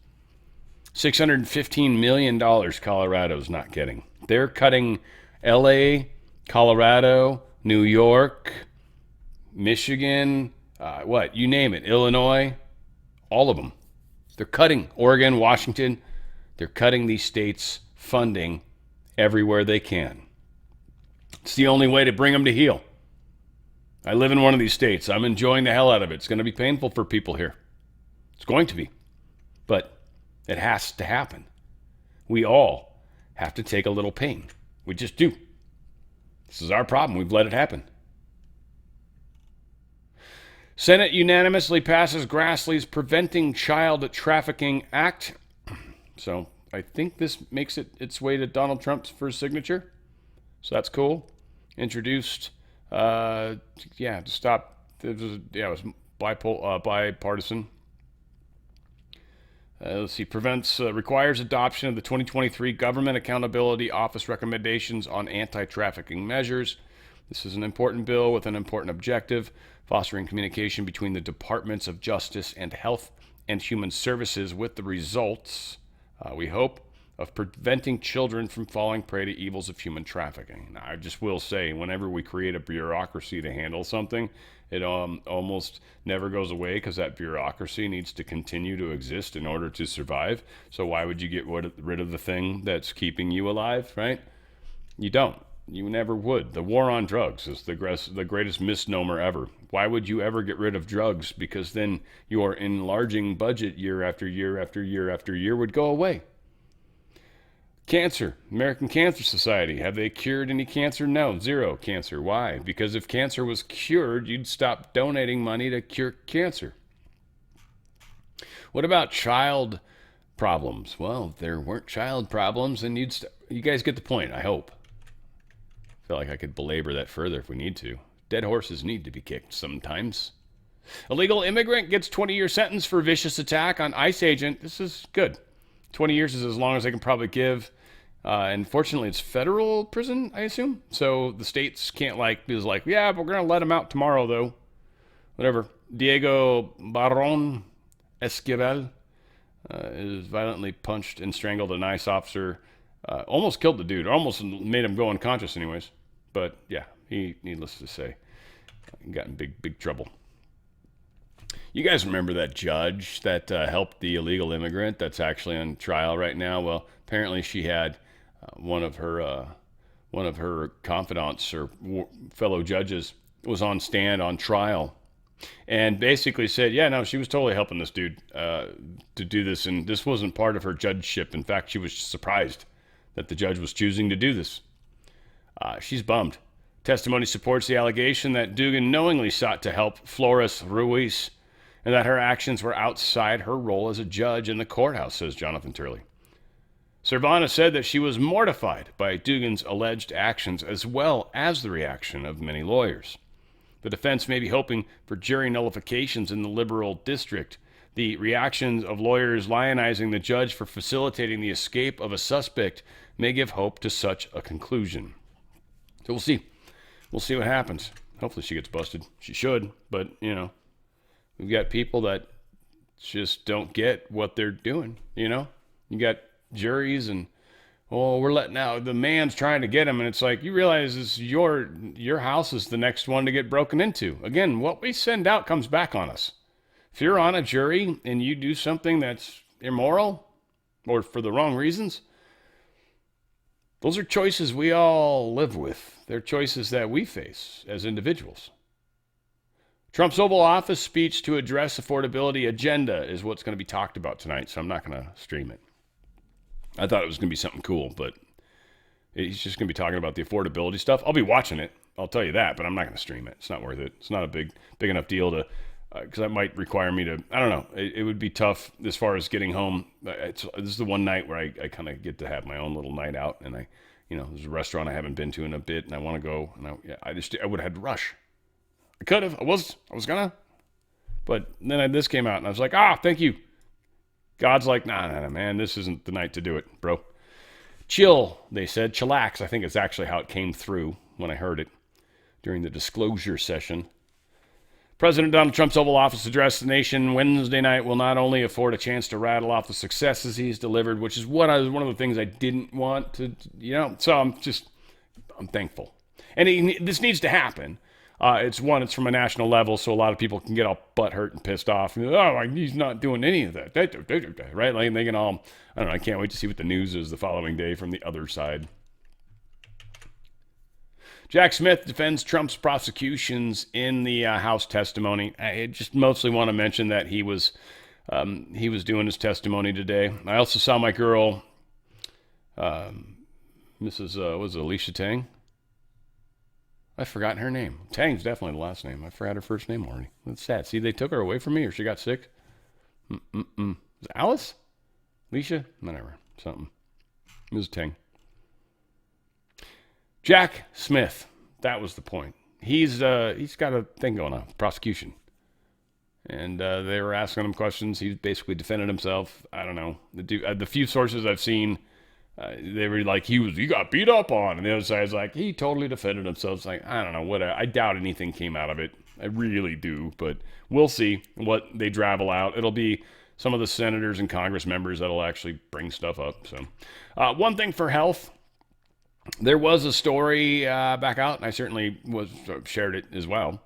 $615 million Colorado's not getting. They're cutting LA, Colorado, New York, Michigan, you name it, Illinois, all of them. They're cutting Oregon, Washington. They're cutting these states' funding everywhere they can. It's the only way to bring them to heel. I live in one of these states. I'm enjoying the hell out of it. It's going to be painful for people here. It's going to be. But it has to happen. We all have to take a little pain. We just do. This is our problem. We've let it happen. Senate unanimously passes Grassley's Preventing Child Trafficking Act. So I think this makes it its way to Donald Trump's first signature. So that's cool. Introduced, to stop. It was bipartisan. Requires adoption of the 2023 Government Accountability Office recommendations on anti-trafficking measures. This is an important bill with an important objective, fostering communication between the Departments of Justice and Health and Human Services with the results, we hope, of preventing children from falling prey to evils of human trafficking. Now, I just will say, whenever we create a bureaucracy to handle something, it almost never goes away because that bureaucracy needs to continue to exist in order to survive. So why would you get rid of the thing that's keeping you alive, right? You don't. You never would. The war on drugs is the greatest misnomer ever. Why would you ever get rid of drugs? Because then your enlarging budget year after year after year after year would go away. Cancer. American Cancer Society. Have they cured any cancer? No, zero cancer. Why? Because if cancer was cured, you'd stop donating money to cure cancer. What about child problems? Well, if there weren't child problems, then you guys get the point, I hope. I feel like I could belabor that further if we need to. Dead horses need to be kicked sometimes. Illegal immigrant gets 20-year sentence for vicious attack on ICE agent. This is good. 20 years is as long as they can probably give. And fortunately, it's federal prison, I assume. So the states can't yeah, but we're going to let him out tomorrow, though. Whatever. Diego Barron Esquivel is violently punched and strangled an ICE officer. Almost killed the dude. Almost made him go unconscious anyways. But yeah, he, needless to say, got in big trouble. You guys remember that judge that helped the illegal immigrant that's actually on trial right now? Well, apparently she had one of her confidants or fellow judges was on stand on trial and basically said, yeah, no, she was totally helping this dude to do this, and this wasn't part of her judgeship. In fact, she was surprised that the judge was choosing to do this. She's bummed. Testimony supports the allegation that Dugan knowingly sought to help Flores Ruiz and that her actions were outside her role as a judge in the courthouse, says Jonathan Turley. Cervana said that she was mortified by Dugan's alleged actions as well as the reaction of many lawyers. The defense may be hoping for jury nullifications in the liberal district. The reactions of lawyers lionizing the judge for facilitating the escape of a suspect may give hope to such a conclusion. So we'll see. We'll see what happens. Hopefully she gets busted. She should, but, we've got people that just don't get what they're doing, You got juries and, we're letting out, the man's trying to get him, and it's like, you realize your house is the next one to get broken into. Again, what we send out comes back on us. If you're on a jury and you do something that's immoral or for the wrong reasons, those are choices we all live with. They're choices that we face as individuals. Trump's Oval Office speech to address affordability agenda is what's going to be talked about tonight, so I'm not going to stream it. I thought it was going to be something cool, but he's just going to be talking about the affordability stuff. I'll be watching it, I'll tell you that, but I'm not going to stream it. It's not worth it. It's not a big enough deal to, because that might require me to, I don't know. It would be tough as far as getting home. This is the one night where I kind of get to have my own little night out, and there's a restaurant I haven't been to in a bit, and I want to go, and I would have had to rush. I could have. I was gonna. But then this came out, and I was like, thank you. God's like, nah, man, this isn't the night to do it, bro. Chill, they said. Chillax, I think is actually how it came through when I heard it during the disclosure session. President Donald Trump's Oval Office address to the nation Wednesday night will not only afford a chance to rattle off the successes he's delivered, which is one of the things I didn't want to, so I'm thankful. And this needs to happen. It's from a national level, so a lot of people can get all butthurt and pissed off. He's not doing any of that, right? Like they can all, I don't know, I can't wait to see what the news is the following day from the other side. Jack Smith defends Trump's prosecutions in the House testimony. I just mostly want to mention that he was doing his testimony today. I also saw my girl, Mrs. was it Alicia Tang? I've forgotten her name. Tang's definitely the last name. I forgot her first name already. That's sad. See, they took her away from me, or she got sick. Is it Alice? Alicia? Whatever. Something. Mrs. Tang. Jack Smith. That was the point. He's got a thing going on. Prosecution. And they were asking him questions. He basically defended himself. I don't know. The few sources I've seen, they were like, he got beat up on, and the other side's like, he totally defended himself. It's like, I don't know, whatever. I doubt anything came out of it. I really do, but we'll see what they travel out. It'll be some of the senators and Congress members that'll actually bring stuff up. So, one thing for health, there was a story back out, and I certainly shared it as well,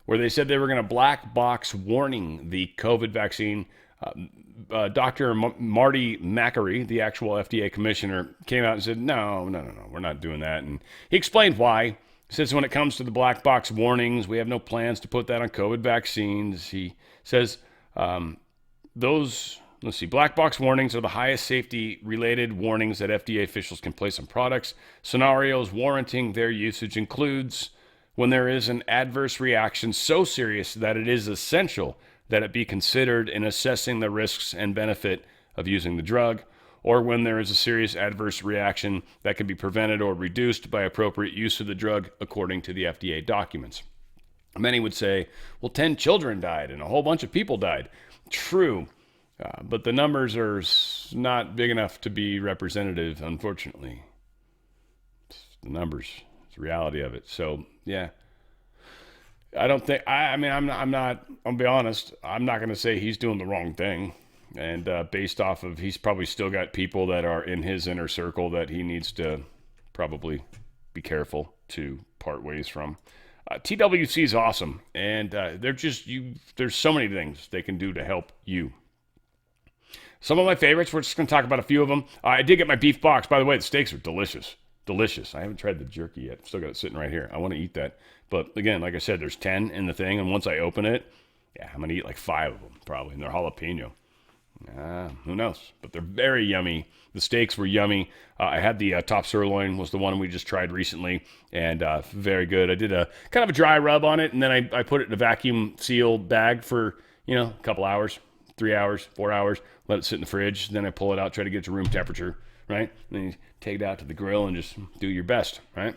where they said they were going to black box warning the COVID vaccine. Dr. Marty Makary, the actual FDA commissioner, came out and said, no, we're not doing that. And he explained why. He says when it comes to the black box warnings, we have no plans to put that on COVID vaccines. He says black box warnings are the highest safety-related warnings that FDA officials can place on products. Scenarios warranting their usage includes when there is an adverse reaction so serious that it is essential that it be considered in assessing the risks and benefit of using the drug, or when there is a serious adverse reaction that can be prevented or reduced by appropriate use of the drug according to the FDA documents. Many would say, well, 10 children died and a whole bunch of people died. True, but the numbers are not big enough to be representative, unfortunately. It's the numbers, it's the reality of it. So, yeah. I don't think, I'm not, I'll be honest, I'm not going to say he's doing the wrong thing. And based off of, he's probably still got people that are in his inner circle that he needs to probably be careful to part ways from. TWC is awesome, and there's so many things they can do to help you. Some of my favorites, we're just going to talk about a few of them. I did get my beef box. By the way, the steaks are delicious. Delicious. I haven't tried the jerky yet. Still got it sitting right here. I want to eat that. But again, like I said, there's 10 in the thing, and once I open it, yeah, I'm going to eat like 5 of them probably, and they're jalapeno. Who knows? But they're very yummy. The steaks were yummy. I had the top sirloin was the one we just tried recently, and very good. I did a kind of a dry rub on it, and then I put it in a vacuum sealed bag for, a couple hours, 3 hours, 4 hours, let it sit in the fridge. Then I pull it out, try to get to room temperature, right? And then you take it out to the grill and just do your best, right?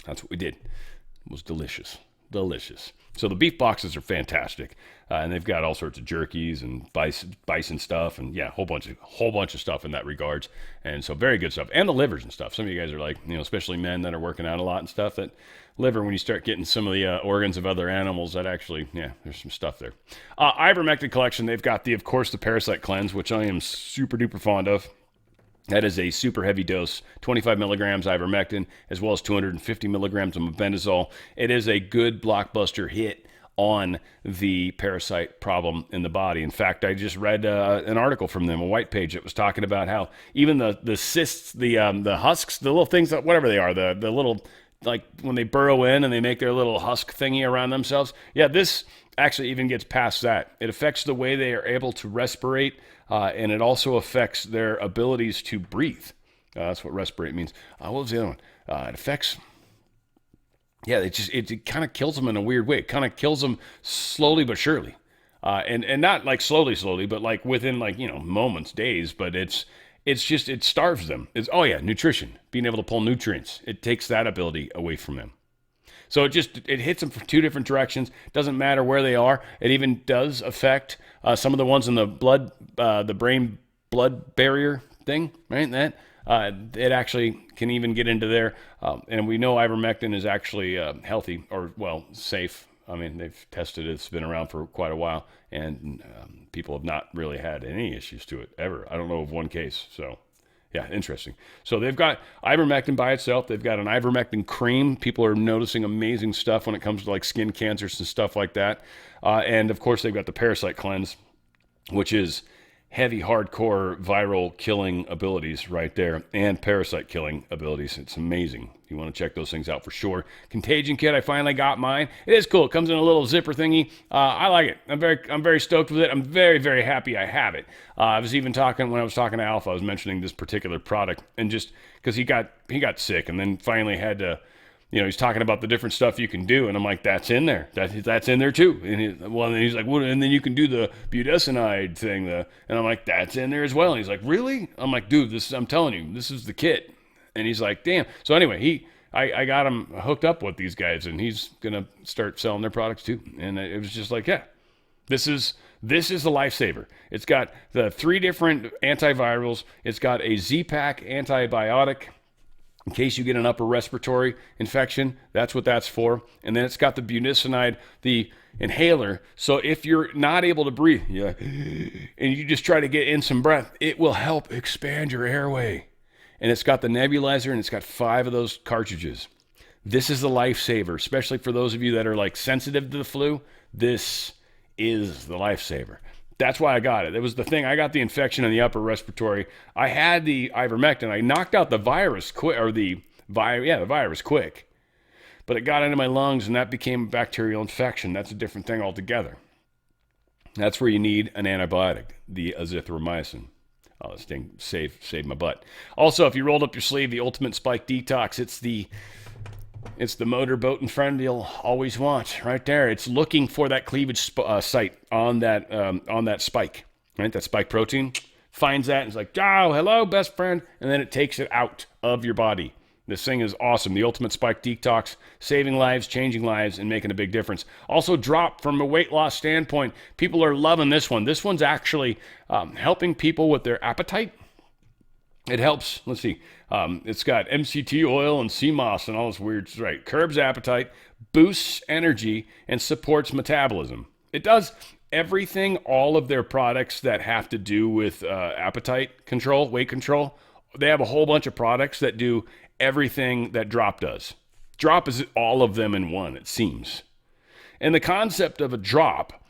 That's what we did. It was delicious. Delicious. So the beef boxes are fantastic, and they've got all sorts of jerkies and bison stuff, and yeah, whole bunch of stuff in that regards. And so very good stuff, and the livers and stuff. Some of you guys are like, especially men that are working out a lot and stuff. That liver, when you start getting some of the organs of other animals, that actually, there's some stuff there. Ivermectin collection. They've got of course, the Parasite Cleanse, which I am super duper fond of. That is a super heavy dose, 25 milligrams ivermectin, as well as 250 milligrams of mebendazole. It is a good blockbuster hit on the parasite problem in the body. In fact, I just read an article from them, a white page that was talking about how even the cysts, the husks, the little things, that whatever they are, the little, like when they burrow in and they make their little husk thingy around themselves. Yeah, this actually even gets past that. It affects the way they are able to respirate, and it also affects their abilities to breathe. That's what respirate means. What was the other one? It affects... Yeah, it kind of kills them in a weird way. It kind of kills them slowly but surely. And not like slowly, but like within moments, days. But it starves them. Nutrition. Being able to pull nutrients. It takes that ability away from them. So it hits them from 2 different directions. Doesn't matter where they are. It even does affect some of the ones in the blood, the brain blood barrier thing, right? That it actually can even get into there. And we know ivermectin is actually healthy safe. I mean, they've tested it. It's been around for quite a while, and people have not really had any issues to it ever. I don't know of one case. So. Yeah, interesting. So they've got ivermectin by itself. They've got an ivermectin cream. People are noticing amazing stuff when it comes to like skin cancers and stuff like that. And of course, they've got the Parasite Cleanse, which is heavy, hardcore viral killing abilities right there, and parasite killing abilities. It's amazing. You want to check those things out for sure. Contagion Kit, I finally got mine. It is cool. It comes in a little zipper thingy. I like it. I'm very stoked with it. I'm very, very happy I have it. I was even talking, when I was talking to Alpha, I was mentioning this particular product, and just because he got sick, and then finally had to, he's talking about the different stuff you can do, and I'm like, that's in there. That's in there too. And he's like, well, and then you can do the budesonide thing, and I'm like, that's in there as well. And he's like, really? I'm like, dude, I'm telling you, this is the kit. And he's like, damn. So anyway, I got him hooked up with these guys, and he's gonna start selling their products too. And it was just like, yeah, this is a lifesaver. It's got the 3 different antivirals. It's got a Z-Pack antibiotic. In case you get an upper respiratory infection, that's what that's for. And then it's got the budesonide, the inhaler. So if you're not able to breathe, and you just try to get in some breath, it will help expand your airway. And it's got the nebulizer, and it's got 5 of those cartridges. This is the lifesaver, especially for those of you that are like sensitive to the flu. This is the lifesaver. That's why I got it. It was the thing. I got the infection in the upper respiratory. I had the ivermectin. I knocked out the virus quick, the virus quick. But it got into my lungs, and that became a bacterial infection. That's a different thing altogether. That's where you need an antibiotic, the azithromycin. Oh, this thing saved my butt. Also, if you rolled up your sleeve, the Ultimate Spike Detox, it's the motorboat and friend you'll always want right there. It's looking for that cleavage site on that spike, right? That spike protein finds that and it's like, oh, hello, best friend. And then it takes it out of your body. This thing is awesome. The Ultimate Spike Detox, saving lives, changing lives, and making a big difference. Also dropped from a weight loss standpoint. People are loving this one. This one's actually helping people with their appetite. It helps, let's see, it's got MCT oil and sea moss and all this weird, right? Curbs appetite, boosts energy, and supports metabolism. It does everything, all of their products that have to do with appetite control, weight control. They have a whole bunch of products that do everything that Drop does. drop is all of them in one, it seems. And the concept of a drop,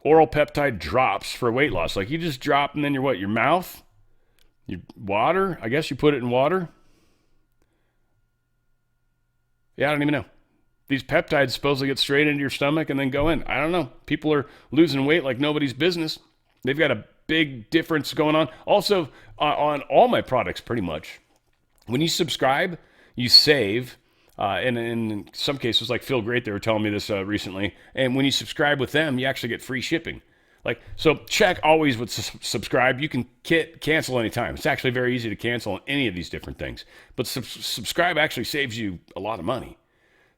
oral peptide drops for weight loss, like you just drop and then your mouth, your water, I guess you put it in water. Yeah, I don't even know. These peptides supposedly get straight into your stomach and then go in. I don't know. People are losing weight like nobody's business. They've got a big difference going on. Also, on all my products, pretty much, when you subscribe, you save. And in some cases, like Feel Great, they were telling me this recently. And when you subscribe with them, you actually get free shipping. So check always with subscribe. You can cancel anytime. It's actually very easy to cancel on any of these different things. But subscribe actually saves you a lot of money.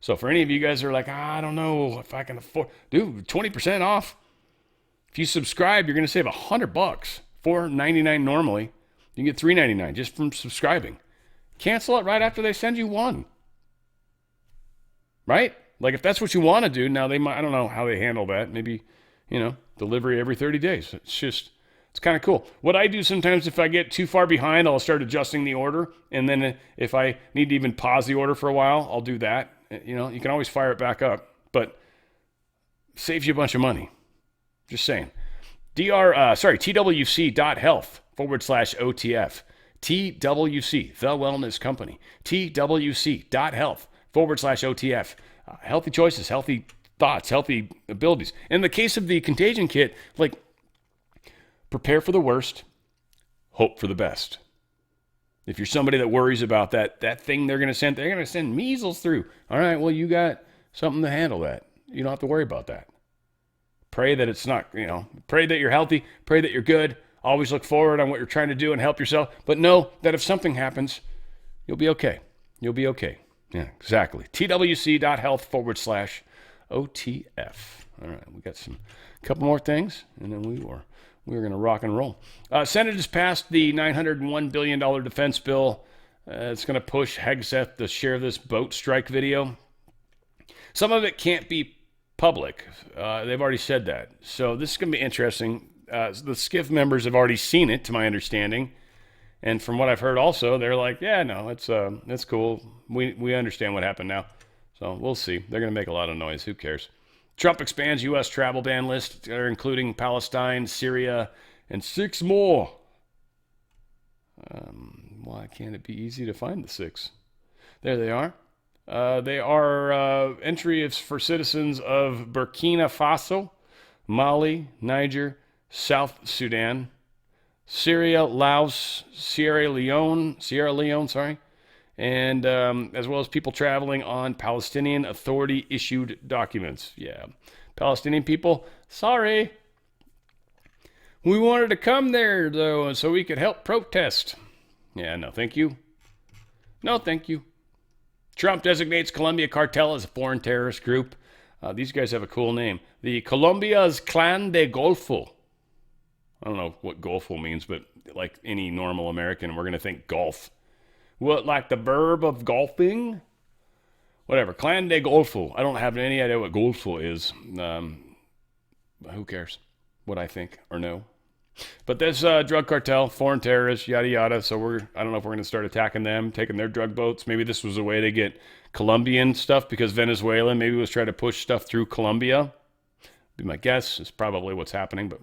So for any of you guys that are like, I don't know if I can afford, dude, 20% off. If you subscribe, you're going to save $100, $4.99 normally. You can get $3.99 just from subscribing. Cancel it right after they send you one. Right? Like if that's what you want to do, now they might, I don't know how they handle that. Maybe, delivery every 30 days. It's kind of cool. What I do sometimes, if I get too far behind, I'll start adjusting the order. And then if I need to even pause the order for a while, I'll do that. You can always fire it back up, but saves you a bunch of money. Just saying. TWC.health/OTF. TWC, The Wellness Company. TWC.health/OTF. Healthy choices, healthy thoughts, healthy abilities. In the case of the contagion kit, prepare for the worst, hope for the best. If you're somebody that worries about that thing they're going to send measles through. All right, well, you got something to handle that. You don't have to worry about that. Pray that it's not, pray that you're healthy, pray that you're good. Always look forward on what you're trying to do and help yourself. But know that if something happens, you'll be okay. You'll be okay. Yeah, exactly. TWC.health/OTF. All right, we got a couple more things, and then we're going to rock and roll. Senate has passed the $901 billion defense bill. It's going to push Hegseth to share this boat strike video. Some of it can't be public. They've already said that. So this is going to be interesting. The SCIF members have already seen it, to my understanding. And from what I've heard also, they're like, yeah, no, it's cool. We understand what happened now. So we'll see. They're going to make a lot of noise. Who cares? Trump expands U.S. travel ban list, including Palestine, Syria, and 6 more. Why can't it be easy to find the 6? There they are. They are entry for citizens of Burkina Faso, Mali, Niger, South Sudan, Syria, Laos, Sierra Leone, and as well as people traveling on Palestinian Authority-issued documents. Yeah, Palestinian people, sorry. We wanted to come there, though, so we could help protest. Yeah, no, thank you. No, thank you. Trump designates Colombia cartel as a foreign terrorist group. These guys have a cool name. The Colombia's Clan de Golfo. I don't know what Golfo means, but like any normal American, we're going to think golf. What, like the verb of golfing? Whatever. Clan de Golfo. I don't have any idea what Golfo is. Who cares what I think or know? But this drug cartel, foreign terrorists, yada, yada. So I don't know if we're going to start attacking them, taking their drug boats. Maybe this was a way to get Colombian stuff because Venezuela maybe was trying to push stuff through Colombia. Be my guess. It's probably what's happening, but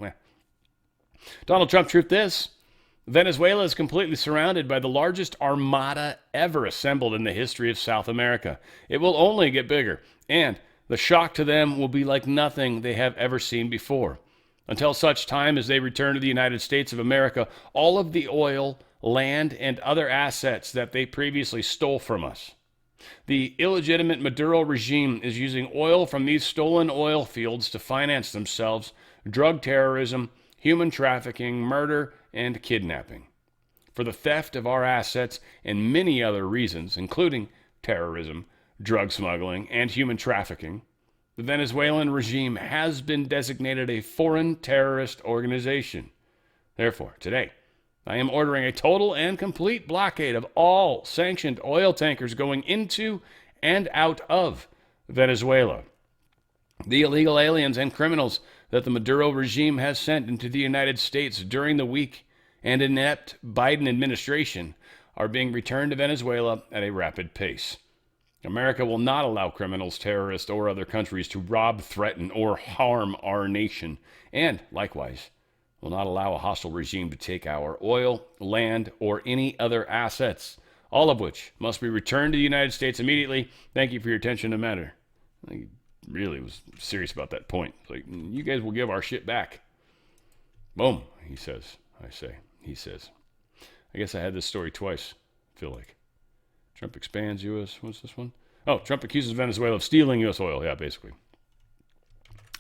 Donald Trump, truth this. Venezuela is completely surrounded by the largest armada ever assembled in the history of South America. It will only get bigger, and the shock to them will be like nothing they have ever seen before. Until such time as they return to the United States of America, all of the oil, land, and other assets that they previously stole from us. The illegitimate Maduro regime is using oil from these stolen oil fields to finance themselves, drug terrorism, human trafficking, murder, and kidnapping. For the theft of our assets and many other reasons, including terrorism, drug smuggling, and human trafficking, the Venezuelan regime has been designated a foreign terrorist organization. Therefore, today, I am ordering a total and complete blockade of all sanctioned oil tankers going into and out of Venezuela. The illegal aliens and criminals that the Maduro regime has sent into the United States during the weak and inept Biden administration are being returned to Venezuela at a rapid pace. America will not allow criminals, terrorists, or other countries to rob, threaten, or harm our nation. And, likewise, will not allow a hostile regime to take our oil, land, or any other assets, all of which must be returned to the United States immediately. Thank you for your attention to the matter. He really was serious about that point. Like, you guys will give our shit back. Boom, he says. I say, he says. I guess I had this story twice, I feel like. Trump expands U.S. What's this one? Oh, Trump accuses Venezuela of stealing U.S. oil. Yeah, basically.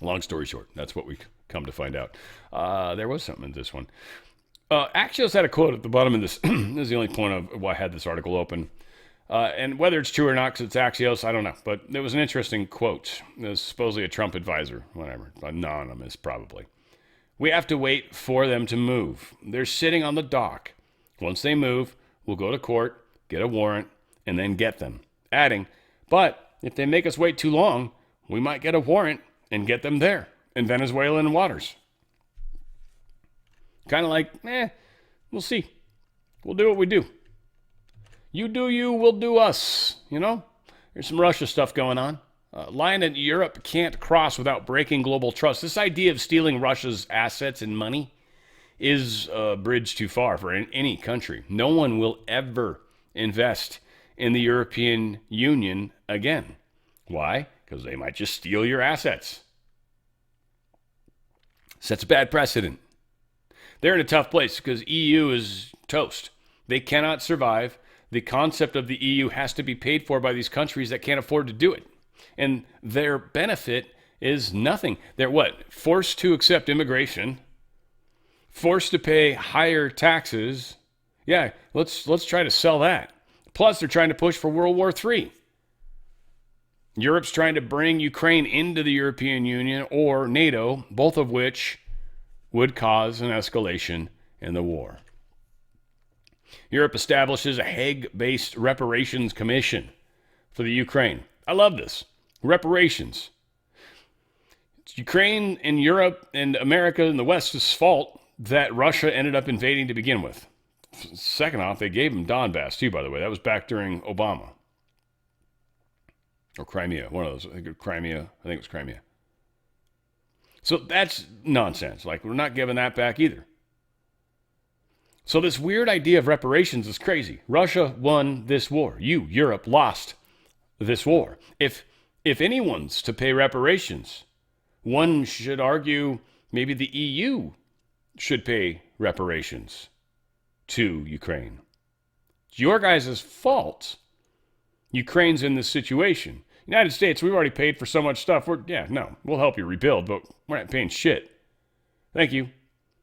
Long story short, that's what we come to find out. There was something in this one. Axios had a quote at the bottom of this. This is the only point of why I had this article open. And whether it's true or not, because it's Axios, I don't know. But there was an interesting quote. It was supposedly a Trump advisor, whatever. Anonymous, probably. We have to wait for them to move. They're sitting on the dock. Once they move, we'll go to court, get a warrant, and then get them. Adding, but if they make us wait too long, we might get a warrant and get them there in Venezuelan waters. Kind of like, we'll see. We'll do what we do. You do you, we'll do us. You know, there's some Russia stuff going on. Line in Europe can't cross without breaking global trust. This idea of stealing Russia's assets and money is a bridge too far for any country. No one will ever invest in the European Union again. Why? Because they might just steal your assets. Sets a bad precedent. They're in a tough place because EU is toast. They cannot survive. The concept of the EU has to be paid for by these countries that can't afford to do it. And their benefit is nothing. They're what? Forced to accept immigration, forced to pay higher taxes. Yeah, let's try to sell that. Plus, they're trying to push for World War III. Europe's trying to bring Ukraine into the European Union or NATO, both of which would cause an escalation in the war. Europe establishes a Hague-based reparations commission for the Ukraine. I love this. Reparations. It's Ukraine and Europe and America and the West's fault that Russia ended up invading to begin with. Second off, they gave them Donbass, too, by the way. That was back during Obama. Or Crimea, one of those. I think it was Crimea. So that's nonsense. Like, we're not giving that back either. So this weird idea of reparations is crazy. Russia won this war. You, Europe, lost this war. If anyone's to pay reparations, one should argue maybe the EU should pay reparations to Ukraine. It's your guys' fault Ukraine's in this situation. United States, we've already paid for so much stuff. We'll help you rebuild, but we're not paying shit. Thank you.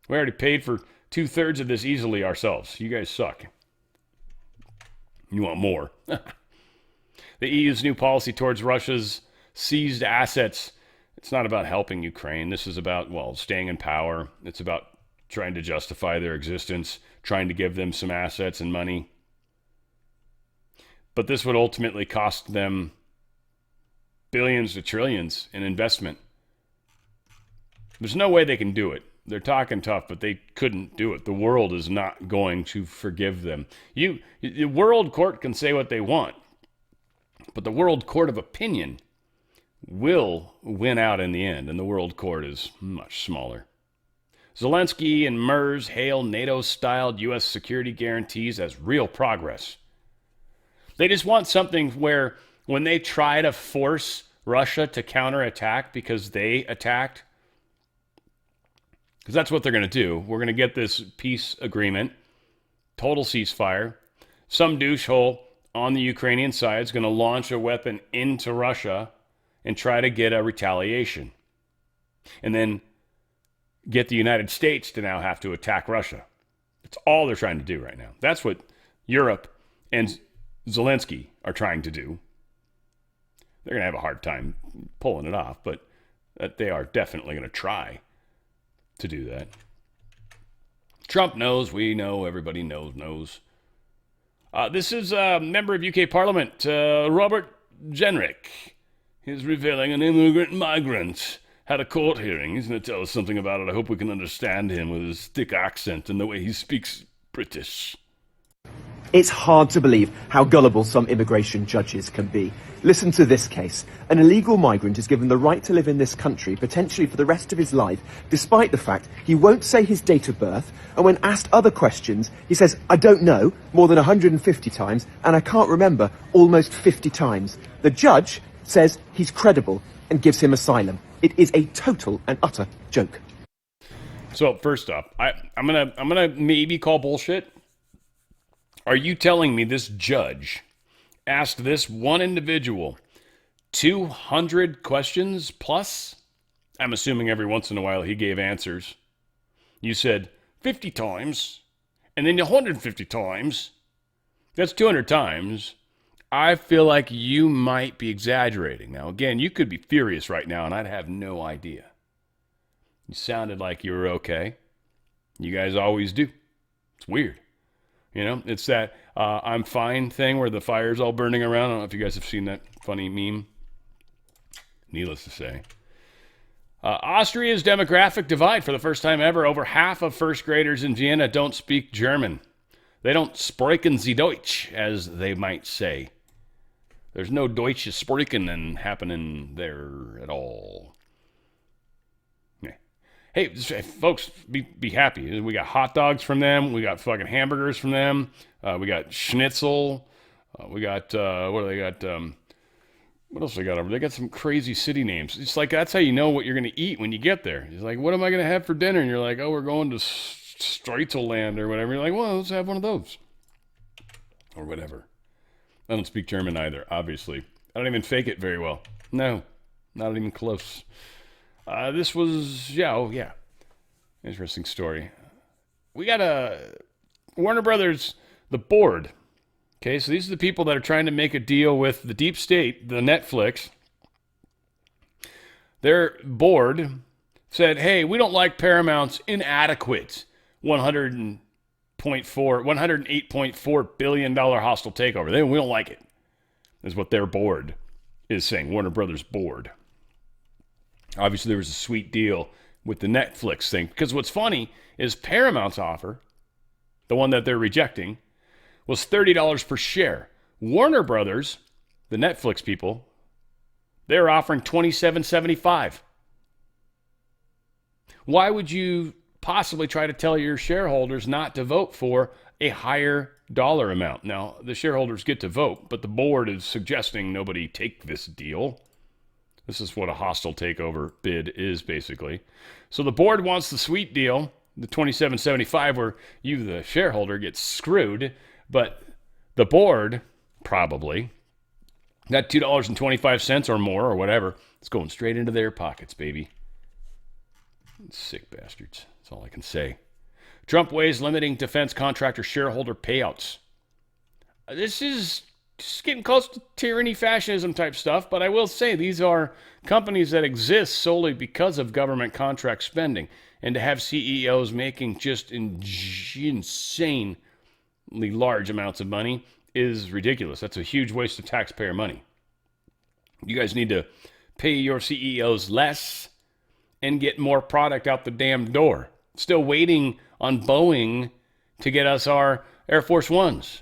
We already paid for 2/3 of this easily ourselves. You guys suck. You want more. The EU's new policy towards Russia's seized assets, it's not about helping Ukraine. This is about, staying in power. It's about trying to justify their existence, trying to give them some assets and money. But this would ultimately cost them billions to trillions in investment. There's no way they can do it. They're talking tough, but they couldn't do it. The world is not going to forgive them. The world court can say what they want, but the world court of opinion will win out in the end, and the world court is much smaller. Zelensky and Merz hail NATO-styled U.S. security guarantees as real progress. They just want something where when they try to force Russia to counterattack because they attacked, because that's what they're going to do. We're going to get this peace agreement, total ceasefire. Some douchehole on the Ukrainian side is going to launch a weapon into Russia and try to get a retaliation. And then get the United States to now have to attack Russia. That's all they're trying to do right now. That's what Europe and Zelensky are trying to do. They're going to have a hard time pulling it off, but they are definitely going to try to do that. Trump knows, we know, everybody knows. This is a member of UK Parliament, Robert Jenrick. He's revealing an immigrant migrant had a court hearing. He's going to tell us something about it. I hope we can understand him with his thick accent and the way he speaks British. It's hard to believe how gullible some immigration judges can be. Listen to this case. An illegal migrant is given the right to live in this country, potentially for the rest of his life, despite the fact he won't say his date of birth, and when asked other questions, he says, "I don't know," more than 150 times, and "I can't remember," almost 50 times. The judge says he's credible and gives him asylum. It is a total and utter joke. So first up, I'm gonna maybe call bullshit. Are you telling me this judge asked this one individual 200 questions plus? I'm assuming every once in a while he gave answers. You said 50 times, and then 150 times. That's 200 times. I feel like you might be exaggerating. Now, again, you could be furious right now, and I'd have no idea. You sounded like you were okay. You guys always do. It's weird. You know, it's that I'm fine thing where the fire's all burning around. I don't know if you guys have seen that funny meme. Needless to say. Austria's demographic divide for the first time ever. Over half of first graders in Vienna don't speak German. They don't sprechen sie Deutsch, as they might say. There's no Deutsche sprechen happening there at all. Hey, folks, be happy. We got hot dogs from them. We got fucking hamburgers from them. We got schnitzel. We got, what do they got? What else they got over? They got some crazy city names. It's like, that's how you know what you're going to eat when you get there. It's like, what am I going to have for dinner? And you're like, oh, we're going to Streitelland or whatever. You're like, well, let's have one of those. Or whatever. I don't speak German either, obviously. I don't even fake it very well. No, not even close. This was, yeah. Interesting story. We got Warner Brothers, the board. Okay, so these are the people that are trying to make a deal with the deep state, the Netflix. Their board said, hey, we don't like Paramount's inadequate $108.4 billion hostile takeover. We don't like it, is what their board is saying, Warner Brothers board. Obviously, there was a sweet deal with the Netflix thing. Because what's funny is Paramount's offer, the one that they're rejecting, was $30 per share. Warner Brothers, the Netflix people, they're offering $27.75. Why would you possibly try to tell your shareholders not to vote for a higher dollar amount? Now, the shareholders get to vote, but the board is suggesting nobody take this deal. This is what a hostile takeover bid is, basically. So the board wants the sweet deal, the $27.75, where you, the shareholder, get screwed. But the board, probably, that $2.25 or more or whatever, it's going straight into their pockets, baby. Sick bastards. That's all I can say. Trump weighs limiting defense contractor shareholder payouts. This is just getting close to tyranny, fascism type stuff, but I will say these are companies that exist solely because of government contract spending, and to have CEOs making just insanely large amounts of money is ridiculous. That's a huge waste of taxpayer money. You guys need to pay your CEOs less and get more product out the damn door. Still waiting on Boeing to get us our Air Force Ones.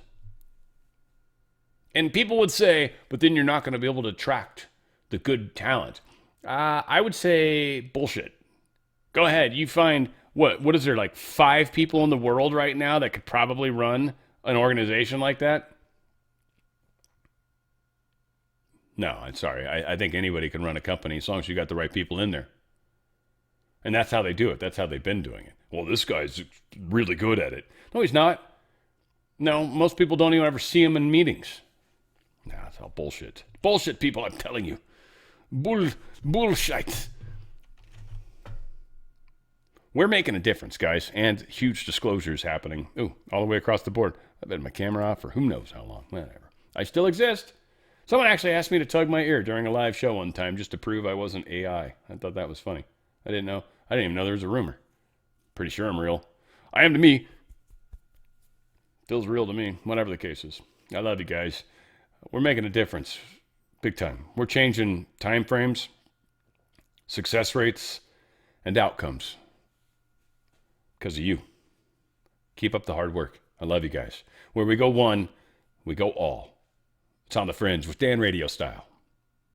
And people would say, but then you're not going to be able to attract the good talent. I would say bullshit. Go ahead. You find, what is there, like 5 people in the world right now that could probably run an organization like that? No, I'm sorry. I think anybody can run a company as long as you got the right people in there. And that's how they do it. That's how they've been doing it. Well, this guy's really good at it. No, he's not. No, most people don't even ever see him in meetings. No, it's all bullshit. Bullshit, people, I'm telling you. Bullshit. We're making a difference, guys, and huge disclosures happening. Ooh, all the way across the board. I've had my camera off for who knows how long. Whatever. I still exist. Someone actually asked me to tug my ear during a live show one time just to prove I wasn't AI. I thought that was funny. I didn't know. I didn't even know there was a rumor. Pretty sure I'm real. I am to me. Feels real to me, whatever the case is. I love you guys. We're making a difference. Big time. We're changing time frames, success rates, and outcomes. Because of you. Keep up the hard work. I love you guys. Where we go one, we go all. It's on the Fringe with Dan Radio Style.